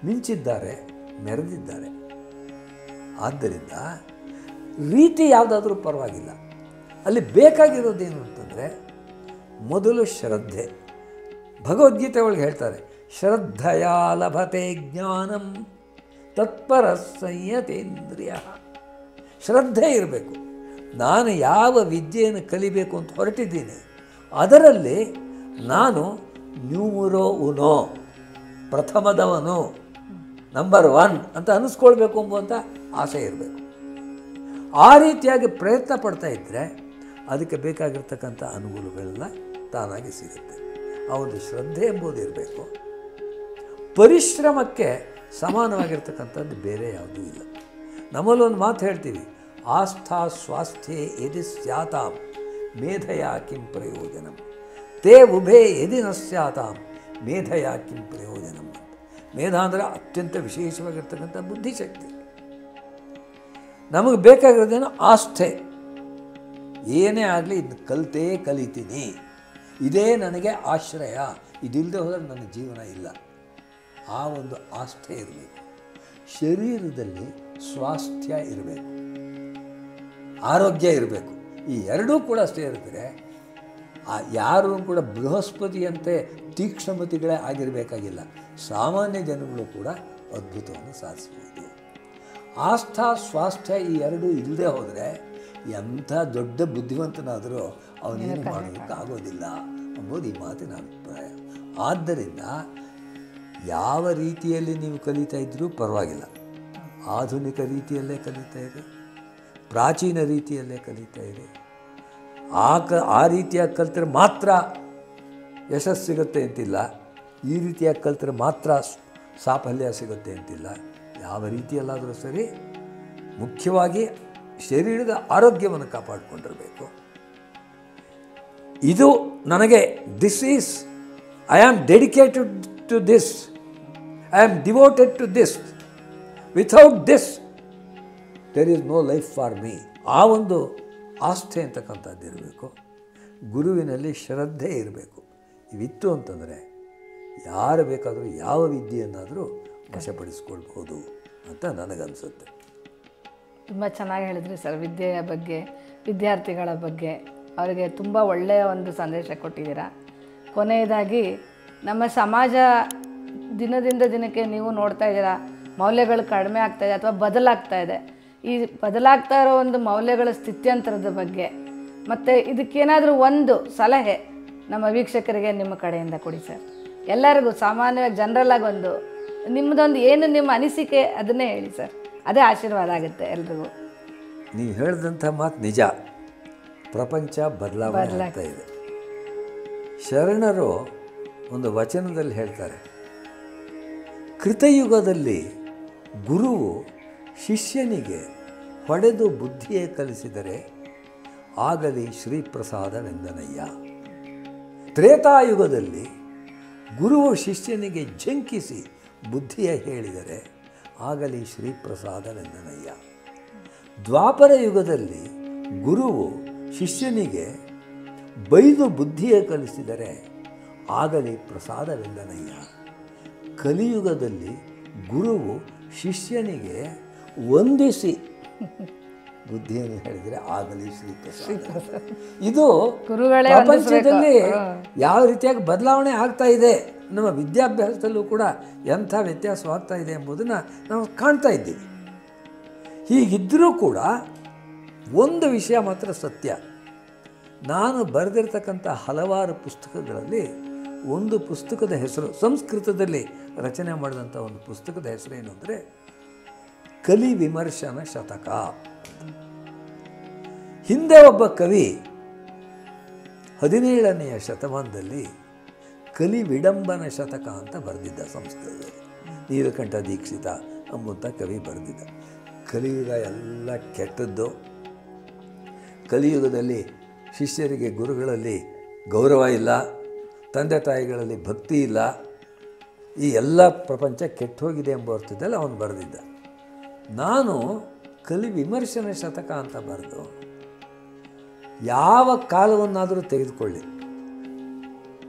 ಮಿಂಚಿದ್ದಾರೆ, ಮೆರೆದಿದ್ದಾರೆ. ಆದ್ದರಿಂದ ರೀತಿ ಯಾವುದಾದ್ರೂ ಪರವಾಗಿಲ್ಲ, ಅಲ್ಲಿ ಬೇಕಾಗಿರೋದೇನು ಅಂತಂದರೆ ಮೊದಲು ಶ್ರದ್ಧೆ. ಭಗವದ್ಗೀತೆ ಒಳಗೆ ಹೇಳ್ತಾರೆ, ಶ್ರದ್ಧಯಾ ಲಭತೆ ಜ್ಞಾನಂ ತತ್ಪರ ಸಂಯತೇಂದ್ರಿಯ. ಶ್ರದ್ಧೆ ಇರಬೇಕು. ನಾನು ಯಾವ ವಿದ್ಯೆಯನ್ನು ಕಲಿಬೇಕು ಅಂತ ಹೊರಟಿದ್ದೀನಿ ಅದರಲ್ಲಿ ನಾನು ನ್ಯೂಮರೋ ಉನೋ, ಪ್ರಥಮದವನು, ನಂಬರ್ 1 ಅಂತ ಅನ್ನಿಸ್ಕೊಳ್ಬೇಕು ಎಂಬುವಂಥ ಆಸೆ ಇರಬೇಕು. ಆ ರೀತಿಯಾಗಿ ಪ್ರಯತ್ನ ಪಡ್ತಾ ಇದ್ದರೆ ಅದಕ್ಕೆ ಬೇಕಾಗಿರ್ತಕ್ಕಂಥ ಅನುಕೂಲಗಳೆಲ್ಲ ತಾನಾಗಿ ಸಿಗುತ್ತೆ. ಆ ಒಂದು ಶ್ರದ್ಧೆ ಎಂಬುದು ಇರಬೇಕು. ಪರಿಶ್ರಮಕ್ಕೆ ಸಮಾನವಾಗಿರ್ತಕ್ಕಂಥದ್ದು ಬೇರೆ ಯಾವುದೂ ಇಲ್ಲ. ನಮ್ಮಲ್ಲಿ ಒಂದು ಮಾತು ಹೇಳ್ತೀವಿ, ಆಸ್ಥಾ ಸ್ವಾಸ್ಥ್ಯೆ ಯದಿ ಸ್ಯಾತಾಂ ಮೇಧಯಾ ಕಿಂ ಪ್ರಯೋಜನಂ, ತೇ ಉಭೇ ಯದಿ ನ ಸ್ಯಾತಾಂ ಮೇಧಯಾ ಕಿಂ ಪ್ರಯೋಜನಂ ಅಂತ. ಮೇಧ ಅಂದರೆ ಅತ್ಯಂತ ವಿಶೇಷವಾಗಿರ್ತಕ್ಕಂಥ ಬುದ್ಧಿಶಕ್ತಿ. ನಮಗೆ ಬೇಕಾಗಿರೋದೇನು ಆಸ್ಥೆ. ಏನೇ ಆಗಲಿ ಇದನ್ನು ಕಲಿತೇ ಕಲಿತೀನಿ, ಇದೇ ನನಗೆ ಆಶ್ರಯ, ಇದಿಲ್ಲದೆ ಹೋದರೆ ನನ್ನ ಜೀವನ ಇಲ್ಲ. ಆ ಒಂದು ಆಸ್ಥೆ ಇರಬೇಕು. ಶರೀರದಲ್ಲಿ ಸ್ವಾಸ್ಥ್ಯ ಇರಬೇಕು, ಆರೋಗ್ಯ ಇರಬೇಕು. ಈ ಎರಡೂ ಕೂಡ ಸೇರಿದ್ರೆ ಯಾರೂ ಕೂಡ ಬೃಹಸ್ಪತಿಯಂತೆ ತೀಕ್ಷ್ಣಮತಿಗಳೇ ಆಗಿರಬೇಕಾಗಿಲ್ಲ. ಸಾಮಾನ್ಯ ಜನಗಳು ಕೂಡ ಅದ್ಭುತವನ್ನು ಸಾಧಿಸ್ಬೋದು. ಆಸ್ಥಾ ಸ್ವಾಸ್ಥ್ಯ ಈ ಎರಡೂ ಇಲ್ಲದೆ ಹೋದರೆ ಎಂಥ ದೊಡ್ಡ ಬುದ್ಧಿವಂತನಾದರೂ ಅವನೇನು ಮಾಡೋದಕ್ಕಾಗೋದಿಲ್ಲ ಎಂಬುದು ಈ ಮಾತಿನ ಅಭಿಪ್ರಾಯ. ಆದ್ದರಿಂದ ಯಾವ ರೀತಿಯಲ್ಲಿ ನೀವು ಕಲಿತಾ ಇದ್ದರೂ ಪರವಾಗಿಲ್ಲ, ಆಧುನಿಕ ರೀತಿಯಲ್ಲೇ ಕಲಿತಾ ಇರಿ, ಪ್ರಾಚೀನ ರೀತಿಯಲ್ಲೇ ಕಲಿತಾ ಇರಿ. ಆ ರೀತಿಯಾಗಿ ಕಲಿತರೆ ಮಾತ್ರ ಯಶಸ್ಸು ಸಿಗುತ್ತೆ ಅಂತಿಲ್ಲ, ಈ ರೀತಿಯಾಗಿ ಕಲಿತರೆ ಮಾತ್ರ ಸಾಫಲ್ಯ ಸಿಗುತ್ತೆ ಅಂತಿಲ್ಲ. ಯಾವ ರೀತಿಯಲ್ಲಾದರೂ ಸರಿ, ಮುಖ್ಯವಾಗಿ ಶರೀರದ ಆರೋಗ್ಯವನ್ನು ಕಾಪಾಡಿಕೊಂಡಿರಬೇಕು. ಇದು ನನಗೆ I am dedicated to this, I am devoted to this, without this there is no life for me. ಆ ಒಂದು ಆಸ್ಥೆ ಅಂತಕ್ಕಂಥದ್ದು ಇರಬೇಕು. ಗುರುವಿನಲ್ಲಿ ಶ್ರದ್ಧೆ ಇರಬೇಕು. ಇವಿತ್ತು ಅಂತಂದರೆ ಯಾರು ಬೇಕಾದರೂ ಯಾವ ವಿದ್ಯೆಯನ್ನಾದರೂ ವಶಪಡಿಸ್ಕೊಳ್ಬೋದು ಅಂತ ನನಗನ್ಸುತ್ತೆ. ತುಂಬ ಚೆನ್ನಾಗಿ ಹೇಳಿದ್ರಿ ಸರ್. ವಿದ್ಯೆಯ ಬಗ್ಗೆ, ವಿದ್ಯಾರ್ಥಿಗಳ ಬಗ್ಗೆ ಅವರಿಗೆ ತುಂಬ ಒಳ್ಳೆಯ ಒಂದು ಸಂದೇಶ ಕೊಟ್ಟಿದ್ದೀರಾ. ಕೊನೆಯದಾಗಿ ನಮ್ಮ ಸಮಾಜ ದಿನದಿಂದ ದಿನಕ್ಕೆ ನೀವು ನೋಡ್ತಾ ಇದ್ದೀರಾ, ಮೌಲ್ಯಗಳು ಕಡಿಮೆ ಆಗ್ತಾಯಿದೆ ಅಥವಾ ಬದಲಾಗ್ತಾ ಇದೆ. ಈ ಬದಲಾಗ್ತಾ ಇರೋ ಒಂದು ಮೌಲ್ಯಗಳ ಸ್ಥಿತ್ಯಂತರದ ಬಗ್ಗೆ ಮತ್ತು ಇದಕ್ಕೇನಾದರೂ ಒಂದು ಸಲಹೆ ನಮ್ಮ ವೀಕ್ಷಕರಿಗೆ ನಿಮ್ಮ ಕಡೆಯಿಂದ ಕೊಡಿ ಸರ್. ಎಲ್ಲರಿಗೂ ಸಾಮಾನ್ಯವಾಗಿ ಜನರಲ್ಲಾಗಿ ಒಂದು ನಿಮ್ಮದೊಂದು ಏನು ನಿಮ್ಮ ಅನಿಸಿಕೆ ಅದನ್ನೇ ಹೇಳಿ ಸರ್. ಅದೇ ಆಶೀರ್ವಾದ ಆಗುತ್ತೆ ಎಲ್ರಿಗೂ. ನೀವು ಹೇಳಿದಂಥ ಮಾತು ನಿಜ. ಪ್ರಪಂಚ ಬದಲಾವಣೆ ಆಗ್ತಾ ಇದೆ. ಶರಣರು ಒಂದು ವಚನದಲ್ಲಿ ಹೇಳ್ತಾರೆ, ಕೃತಯುಗದಲ್ಲಿ ಗುರುವು ಶಿಷ್ಯನಿಗೆ ಹೊಡೆದು ಬುದ್ಧಿಯೇ ಕಲಿಸಿದರೆ ಆಗಲಿ ಶ್ರೀಪ್ರಸಾದವೆಂದನಯ್ಯ. ತ್ರೇತಾಯುಗದಲ್ಲಿ ಗುರುವು ಶಿಷ್ಯನಿಗೆ ಝಂಕಿಸಿ ಬುದ್ಧಿಯ ಹೇಳಿದರೆ ಆಗಲಿ ಶ್ರೀಪ್ರಸಾದವೆಂದನಯ್ಯ. ದ್ವಾಪರ ಯುಗದಲ್ಲಿ ಗುರುವು ಶಿಷ್ಯನಿಗೆ ಬೈದು ಬುದ್ಧಿಯ ಕಲಿಸಿದರೆ ಆಗಲಿ ಪ್ರಸಾದವೆಂದನಯ್ಯ. ಕಲಿಯುಗದಲ್ಲಿ ಗುರುವು ಶಿಷ್ಯನಿಗೆ ವಂದಿಸಿ ಬುದ್ಧಿಯನ್ನು ಹೇಳಿದರೆ ಆಗಲಿ ಶ್ರೀಪ್ರಸಾದ. ಇದು ಪ್ರಪಂಚದಲ್ಲಿ ಯಾವ ರೀತಿಯಾಗಿ ಬದಲಾವಣೆ ಆಗ್ತಾ ಇದೆ, ನಮ್ಮ ವಿದ್ಯಾಭ್ಯಾಸದಲ್ಲೂ ಕೂಡ ಎಂಥ ವ್ಯತ್ಯಾಸವಾಗ್ತಾ ಇದೆ ಎಂಬುದನ್ನು ನಾವು ಕಾಣ್ತಾ ಇದ್ದೀವಿ. ಹೀಗಿದ್ದರೂ ಕೂಡ ಒಂದು ವಿಷಯ ಮಾತ್ರ ಸತ್ಯ. ನಾನು ಬರೆದಿರ್ತಕ್ಕಂಥ ಹಲವಾರು ಪುಸ್ತಕಗಳಲ್ಲಿ ಒಂದು ಪುಸ್ತಕದ ಹೆಸರು, ಸಂಸ್ಕೃತದಲ್ಲಿ ರಚನೆ ಮಾಡಿದಂಥ ಒಂದು ಪುಸ್ತಕದ ಹೆಸರೇನು ಅಂದರೆ ಕಲಿ ವಿಮರ್ಶನ ಶತಕ. ಹಿಂದೆ ಒಬ್ಬ ಕವಿ 17ನೇ ಶತಮಾನದಲ್ಲಿ ಕಲಿ ವಿಡಂಬನ ಶತಕ ಅಂತ ಬರೆದಿದ್ದ ಸಂಸ್ಕೃತದಲ್ಲಿ. ನೀಲಕಂಠ ದೀಕ್ಷಿತ ಎಂಬಂಥ ಕವಿ ಬರೆದಿದ್ದ. ಕಲಿಯುಗ ಎಲ್ಲ ಕೆಟ್ಟದ್ದು, ಕಲಿಯುಗದಲ್ಲಿ ಶಿಷ್ಯರಿಗೆ ಗುರುಗಳಲ್ಲಿ ಗೌರವ ಇಲ್ಲ, ತಂದೆ ತಾಯಿಗಳಲ್ಲಿ ಭಕ್ತಿ ಇಲ್ಲ, ಈ ಎಲ್ಲ ಪ್ರಪಂಚ ಕೆಟ್ಟು ಹೋಗಿದೆ ಎಂಬ ಅರ್ಥದಲ್ಲಿ ಅವನು ಬರೆದಿದ್ದ. ನಾನು ಕಲಿ ವಿಮರ್ಶನ ಶತಕ ಅಂತ ಬರೆದು, ಯಾವ ಕಾಲವನ್ನಾದರೂ ತೆಗೆದುಕೊಳ್ಳಿ,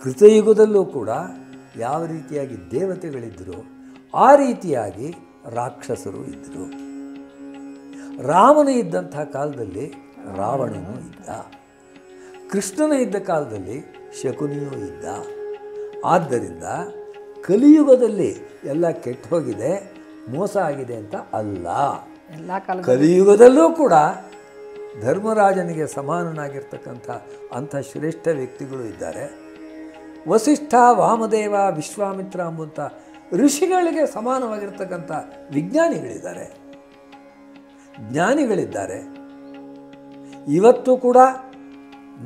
ಕೃತಯುಗದಲ್ಲೂ ಕೂಡ ಯಾವ ರೀತಿಯಾಗಿ ದೇವತೆಗಳಿದ್ದರು ಆ ರೀತಿಯಾಗಿ ರಾಕ್ಷಸರು ಇದ್ದರು. ರಾಮನ ಇದ್ದಂಥ ಕಾಲದಲ್ಲಿ ರಾವಣನೂ ಇದ್ದ, ಕೃಷ್ಣನ ಇದ್ದ ಕಾಲದಲ್ಲಿ ಶಕುನಿಯೂ ಇದ್ದ. ಆದ್ದರಿಂದ ಕಲಿಯುಗದಲ್ಲಿ ಎಲ್ಲ ಕೆಟ್ಟು ಹೋಗಿದೆ, ಮೋಸ ಆಗಿದೆ ಅಂತ ಅಲ್ಲ. ಎಲ್ಲ ಕಾಲ ಕಲಿಯುಗದಲ್ಲೂ ಕೂಡ ಧರ್ಮರಾಜನಿಗೆ ಸಮಾನನಾಗಿರ್ತಕ್ಕಂಥ ಅಂಥ ಶ್ರೇಷ್ಠ ವ್ಯಕ್ತಿಗಳು ಇದ್ದಾರೆ. ವಸಿಷ್ಠ, ವಾಮದೇವ, ವಿಶ್ವಾಮಿತ್ರ ಎಂಬಂಥ ಋಷಿಗಳಿಗೆ ಸಮಾನವಾಗಿರ್ತಕ್ಕಂಥ ವಿಜ್ಞಾನಿಗಳಿದ್ದಾರೆ, ಜ್ಞಾನಿಗಳಿದ್ದಾರೆ. ಇವತ್ತು ಕೂಡ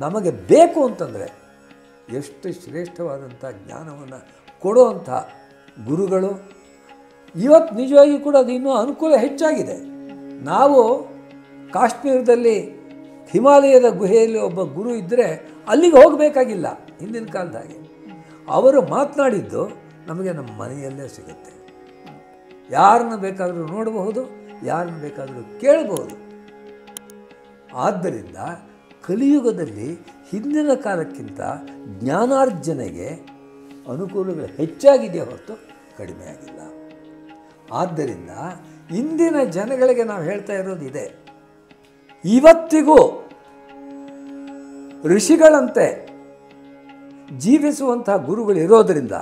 ನಮಗೆ ಬೇಕು ಅಂತಂದರೆ ಎಷ್ಟು ಶ್ರೇಷ್ಠವಾದಂಥ ಜ್ಞಾನವನ್ನು ಕೊಡುವಂಥ ಗುರುಗಳು ಇವತ್ತು ನಿಜವಾಗಿ ಕೂಡ ಅದು ಇನ್ನೂ ಅನುಕೂಲ ಹೆಚ್ಚಾಗಿದೆ. ನಾವು ಕಾಶ್ಮೀರದಲ್ಲಿ ಹಿಮಾಲಯದ ಗುಹೆಯಲ್ಲಿ ಒಬ್ಬ ಗುರು ಇದ್ದರೆ ಅಲ್ಲಿಗೆ ಹೋಗಬೇಕಾಗಿಲ್ಲ. ಹಿಂದಿನ ಕಾಲದಾಗೆ ಅವರು ಮಾತನಾಡಿದ್ದು ನಮಗೆ ನಮ್ಮ ಮನೆಯಲ್ಲೇ ಸಿಗುತ್ತೆ. ಯಾರನ್ನು ಬೇಕಾದರೂ ನೋಡಬಹುದು, ಯಾರನ್ನು ಬೇಕಾದರೂ ಕೇಳಬಹುದು. ಆದ್ದರಿಂದ ಕಲಿಯುಗದಲ್ಲಿ ಹಿಂದಿನ ಕಾಲಕ್ಕಿಂತ ಜ್ಞಾನಾರ್ಜನೆಗೆ ಅನುಕೂಲಗಳು ಹೆಚ್ಚಾಗಿದೆಯೇ ಹೊರತು ಕಡಿಮೆ ಆಗಿಲ್ಲ. ಆದ್ದರಿಂದ ಇಂದಿನ ಜನಗಳಿಗೆ ನಾವು ಹೇಳ್ತಾ ಇರೋದಿದೆ, ಇವತ್ತಿಗೂ ಋಷಿಗಳಂತೆ ಜೀವಿಸುವಂಥ ಗುರುಗಳಿರೋದರಿಂದ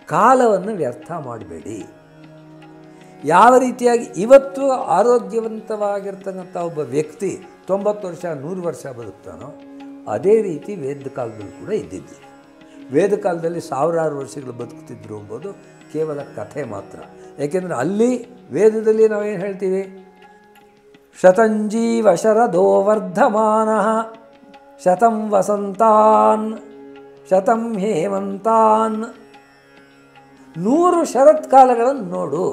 ಕಾಲವನ್ನು ವ್ಯರ್ಥ ಮಾಡಬೇಡಿ. ಯಾವ ರೀತಿಯಾಗಿ ಇವತ್ತು ಆರೋಗ್ಯವಂತವಾಗಿರ್ತಕ್ಕಂಥ ಒಬ್ಬ ವ್ಯಕ್ತಿ 90 ವರ್ಷ 100 ವರ್ಷ ಬದುಕ್ತಾನೋ ಅದೇ ರೀತಿ ವೇದ ಕಾಲದಲ್ಲಿ ಕೂಡ ಇದ್ದಿದ್ದು. ವೇದ ಕಾಲದಲ್ಲಿ ಸಾವಿರಾರು ವರ್ಷಗಳು ಬದುಕ್ತಿದ್ರು ಎಂಬುದು ಕೇವಲ ಕಥೆ ಮಾತ್ರ. ಏಕೆಂದರೆ ಅಲ್ಲಿ ವೇದದಲ್ಲಿ ನಾವೇನು ಹೇಳ್ತೀವಿ, ಶತಂಜೀವ ಶರದೋ ವರ್ಧಮಾನ ಶತಂ ವಸಂತಾನ್ ಶತಂ ಹೇಮಂತಾನ್. 100 ಶರತ್ಕಾಲಗಳನ್ನು ನೋಡು,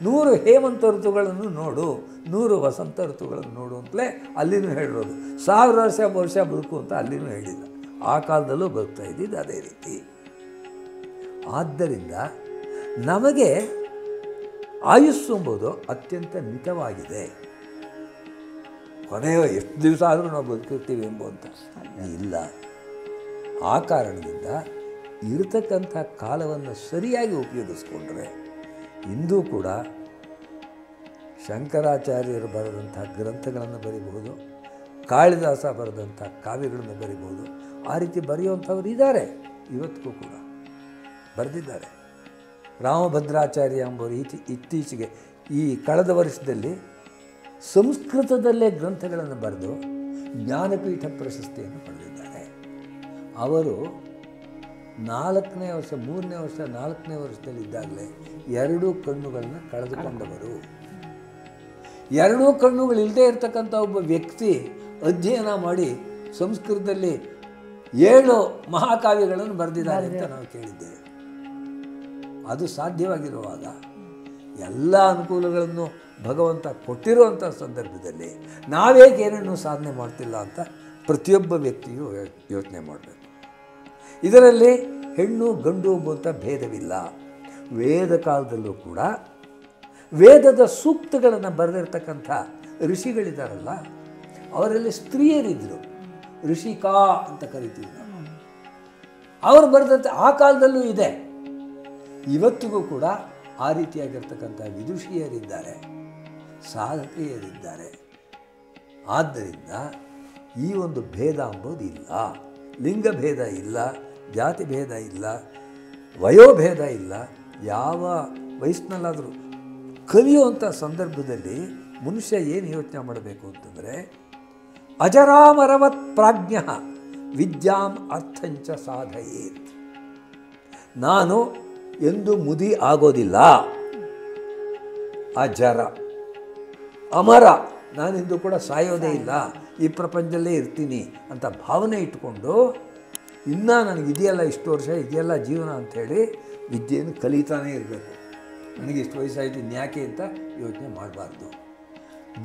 100 ಹೇಮಂತ ಋತುಗಳನ್ನು ನೋಡು, 100 ವಸಂತ ಋತುಗಳನ್ನು ನೋಡು ಅಂತಲೇ ಅಲ್ಲಿನೂ ಹೇಳಿರೋದು. 1000 ವರ್ಷ ಬದುಕು ಅಂತ ಅಲ್ಲಿನೂ ಹೇಳಿಲ್ಲ. ಆ ಕಾಲದಲ್ಲೂ ಬದುಕ್ತಾ ಇದ್ದಿದ್ದು ಅದೇ ರೀತಿ. ಆದ್ದರಿಂದ ನಮಗೆ ಆಯುಸ್ಸು ಎಂಬುದು ಅತ್ಯಂತ ಮಿತವಾಗಿದೆ. ಕೊನೆಯ ಎಷ್ಟು ದಿವಸ ಆದರೂ ನಾವು ಬದುಕಿರ್ತೀವಿ ಎಂಬುವಂಥ ಇಲ್ಲ. ಆ ಕಾರಣದಿಂದ ಇರತಕ್ಕಂಥ ಕಾಲವನ್ನು ಸರಿಯಾಗಿ ಉಪಯೋಗಿಸ್ಕೊಂಡ್ರೆ ಇಂದೂ ಕೂಡ ಶಂಕರಾಚಾರ್ಯರು ಬರೆದಂಥ ಗ್ರಂಥಗಳನ್ನು ಬರೀಬಹುದು, ಕಾಳಿದಾಸ ಬರೆದಂಥ ಕಾವ್ಯಗಳನ್ನು ಬರೀಬಹುದು. ಆ ರೀತಿ ಬರೆಯುವಂಥವ್ರು ಇದ್ದಾರೆ, ಇವತ್ತಿಗೂ ಕೂಡ ಬರೆದಿದ್ದಾರೆ. ರಾಮಭದ್ರಾಚಾರ್ಯ ಎಂಬುವರು ಇತ್ತೀಚೆಗೆ ಈ ಕಳೆದ ವರ್ಷದಲ್ಲಿ ಸಂಸ್ಕೃತದಲ್ಲೇ ಗ್ರಂಥಗಳನ್ನು ಬರೆದು ಜ್ಞಾನಪೀಠ ಪ್ರಶಸ್ತಿಯನ್ನು ಪಡೆದಿದ್ದಾರೆ. ಅವರು 4ನೇ ವರ್ಷ 3ನೇ ವರ್ಷ 4ನೇ ವರ್ಷದಲ್ಲಿದ್ದಾಗಲೇ 2 ಕಣ್ಣುಗಳನ್ನು ಕಳೆದುಕೊಂಡವರು. 2 ಕಣ್ಣುಗಳಿಲ್ಲದೆ ಇರತಕ್ಕಂಥ ಒಬ್ಬ ವ್ಯಕ್ತಿ ಅಧ್ಯಯನ ಮಾಡಿ ಸಂಸ್ಕೃತದಲ್ಲಿ 7 ಮಹಾಕಾವ್ಯಗಳನ್ನು ಬರೆದಿದ್ದಾರೆ ಅಂತ ನಾವು ಕೇಳಿದ್ದೇವೆ. ಅದು ಸಾಧ್ಯವಾಗಿರುವಾಗ ಎಲ್ಲ ಅನುಕೂಲಗಳನ್ನು ಭಗವಂತ ಕೊಟ್ಟಿರುವಂಥ ಸಂದರ್ಭದಲ್ಲಿ ನಾವೇಕೆ ಏನನ್ನೂ ಸಾಧನೆ ಮಾಡ್ತಿಲ್ಲ ಅಂತ ಪ್ರತಿಯೊಬ್ಬ ವ್ಯಕ್ತಿಯೂ ಯೋಚನೆ ಮಾಡಬೇಕು. ಇದರಲ್ಲಿ ಹೆಣ್ಣು ಗಂಡು ಎಂಬಂಥ ಭೇದವಿಲ್ಲ. ವೇದ ಕಾಲದಲ್ಲೂ ಕೂಡ ವೇದದ ಸೂಕ್ತಗಳನ್ನು ಬರೆದಿರ್ತಕ್ಕಂಥ ಋಷಿಗಳಿದ್ದಾರಲ್ಲ, ಅವರಲ್ಲಿ ಸ್ತ್ರೀಯರಿದ್ದರು, ಋಷಿಕಾ ಅಂತ ಕರಿತೀವಿ ನಾವು. ಅವರು ಬರೆದಂಥ ಆ ಕಾಲದಲ್ಲೂ ಇದೆ. ಇವತ್ತಿಗೂ ಕೂಡ ಆ ರೀತಿಯಾಗಿರ್ತಕ್ಕಂಥ ವಿದುಷಿಯರಿದ್ದಾರೆ, ಸಾಧಕಿಯರಿದ್ದಾರೆ. ಆದ್ದರಿಂದ ಈ ಒಂದು ಭೇದ ಎಂಬುದು ಇಲ್ಲ, ಲಿಂಗ ಭೇದ ಇಲ್ಲ, ಜಾತಿ ಭೇದ ಇಲ್ಲ, ವಯೋಭೇದ ಇಲ್ಲ. ಯಾವ ವಯಸ್ಸಿನಲ್ಲಾದರೂ ಕಲಿಯುವಂಥ ಸಂದರ್ಭದಲ್ಲಿ ಮನುಷ್ಯ ಏನು ಯೋಚನೆ ಮಾಡಬೇಕು ಅಂತಂದರೆ, ಅಜರಾಮರವತ್ ಪ್ರಾಜ್ಞ ವಿದ್ಯಾಂ ಅರ್ಥಂಚ ಸಾಧಯೇತ್. ನಾನು ಎಂದು ಮುದಿ ಆಗೋದಿಲ್ಲ, ಅಜರ ಅಮರ, ನಾನೆಂದು ಕೂಡ ಸಾಯೋದೇ ಇಲ್ಲ, ಈ ಪ್ರಪಂಚದಲ್ಲೇ ಇರ್ತೀನಿ ಅಂತ ಭಾವನೆ ಇಟ್ಕೊಂಡು ಇನ್ನೂ ನನಗಿದೆಯಲ್ಲ ಇಷ್ಟು ವರ್ಷ, ಇದೆಯಲ್ಲ ಜೀವನ ಅಂಥೇಳಿ ವಿದ್ಯೆಯನ್ನು ಕಲಿತಾನೇ ಇರಬೇಕು. ನನಗೆ ಇಷ್ಟು ವಯಸ್ಸಾಯಿತು ಇನ್ಯಾಕೆ ಅಂತ ಯೋಚನೆ ಮಾಡಬಾರ್ದು.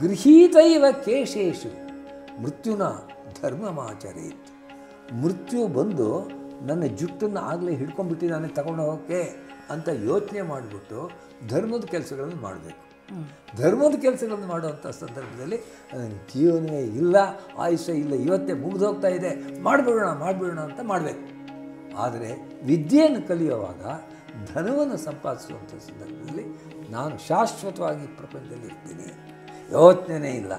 ಗೃಹೀತೈವ ಕೇಶೇಶು ಮೃತ್ಯುನ ಧರ್ಮಮಾಚರೇತ್. ಮೃತ್ಯು ಬಂದು ನನ್ನ ಜುಟ್ಟನ್ನು ಆಗಲೇ ಹಿಡ್ಕೊಂಡ್ಬಿಟ್ಟಿದ್ದಾನೆ ತಗೊಂಡು ಹೋಗೋಕ್ಕೆ ಅಂತ ಯೋಚನೆ ಮಾಡಿಬಿಟ್ಟು ಧರ್ಮದ ಕೆಲಸಗಳನ್ನು ಮಾಡಬೇಕು. ಧರ್ಮದ ಕೆಲಸಗಳನ್ನು ಮಾಡುವಂಥ ಸಂದರ್ಭದಲ್ಲಿ ನನಗೆ ಜೀವನವೇ ಇಲ್ಲ, ಆಯುಷ್ಯ ಇಲ್ಲ, ಇವತ್ತೇ ಮುಗಿದೋಗ್ತಾ ಇದೆ, ಮಾಡಿಬಿಡೋಣ ಅಂತ ಮಾಡಬೇಕು. ಆದರೆ ವಿದ್ಯೆಯನ್ನು ಕಲಿಯುವಾಗ ಧನವನ್ನು ಸಂಪಾದಿಸುವಂಥ ಸಂದರ್ಭದಲ್ಲಿ ನಾನು ಶಾಶ್ವತವಾಗಿ ಪ್ರಪಂಚದಲ್ಲಿ ಇರ್ತೀನಿ, ಯೋಚನೆ ಇಲ್ಲ,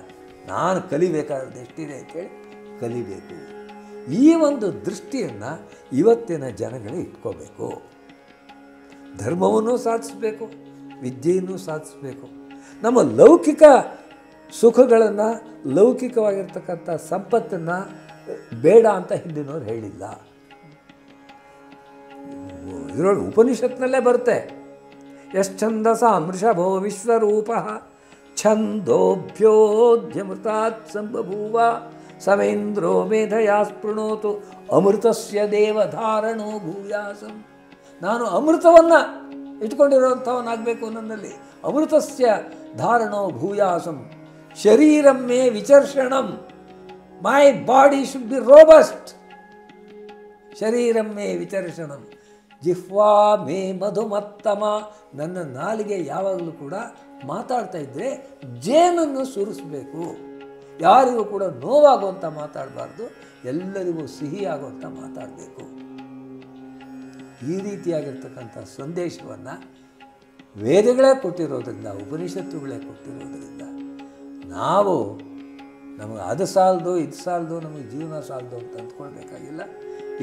ನಾನು ಕಲಿಬೇಕಾದ್ರೆ ಎಷ್ಟಿದೆ ಅಂತೇಳಿ ಕಲಿಬೇಕು. ಈ ಒಂದು ದೃಷ್ಟಿಯನ್ನು ಇವತ್ತಿನ ಜನಗಳು ಇಟ್ಕೋಬೇಕು. ಧರ್ಮವನ್ನು ಸಾಧಿಸಬೇಕು, ವಿದ್ಯೆಯನ್ನು ಸಾಧಿಸಬೇಕು. ನಮ್ಮ ಲೌಕಿಕ ಸುಖಗಳನ್ನು, ಲೌಕಿಕವಾಗಿರ್ತಕ್ಕಂಥ ಸಂಪತ್ತನ್ನು ಬೇಡ ಅಂತ ಹಿಂದಿನವ್ರು ಹೇಳಿಲ್ಲ. ಇದರೊಳಗೆ ಉಪನಿಷತ್ನಲ್ಲೇ ಬರುತ್ತೆ, ಯಶ್ಚಂದಸ ವೃಷಭೋ ವಿಶ್ವರೂಪ ಛಂದೋಭ್ಯೋದ್ಯಮೃತಾತ್ ಸಂಬಭೂವ ಸವೇಂದ್ರೋ ಮೇಧಯಾ ಸ್ಪೃಣೋತು ಅಮೃತಸ್ಯ ದೇವಧಾರಣೋ ಭೂಯಾಸಂ. ನಾನು ಅಮೃತವನ್ನು ಇಟ್ಕೊಂಡಿರುವಂಥವನಾಗಬೇಕು, ನನ್ನಲ್ಲಿ ಅಮೃತಸ್ಯ ಧಾರಣೋ ಭೂಯಾಸಂ. ಶರೀರಂ ಮೇ ವಿಚರ್ಷಣಂ, my body should be robust. ಶರೀರಂ ಮೇ ವಿಚರ್ಷಣಂ ಜಿಹ್ವಾ ಮೇ ಮಧುಮತ್ತಮ. ನನ್ನ ನಾಲಿಗೆ ಯಾವಾಗಲೂ ಕೂಡ ಮಾತಾಡ್ತಾ ಇದ್ದರೆ ಜೇನನ್ನು ಸುರಿಸಬೇಕು. ಯಾರಿಗೂ ಕೂಡ ನೋವಾಗುವಂಥ ಮಾತಾಡಬಾರ್ದು, ಎಲ್ಲರಿಗೂ ಸಿಹಿಯಾಗುವಂಥ ಮಾತಾಡಬೇಕು. ಈ ರೀತಿಯಾಗಿರ್ತಕ್ಕಂಥ ಸಂದೇಶವನ್ನು ವೇದಗಳೇ ಕೊಟ್ಟಿರೋದ್ರಿಂದ, ಉಪನಿಷತ್ತುಗಳೇ ಕೊಟ್ಟಿರೋದ್ರಿಂದ ನಾವು ನಮಗೆ ಅದು ಸಾಲದು ಇದು ಸಾಲದು, ನಮಗೆ ಜೀವನ ಸಾಲದು ಅಂತ ಅಂದ್ಕೊಳ್ಬೇಕಾಗಿಲ್ಲ.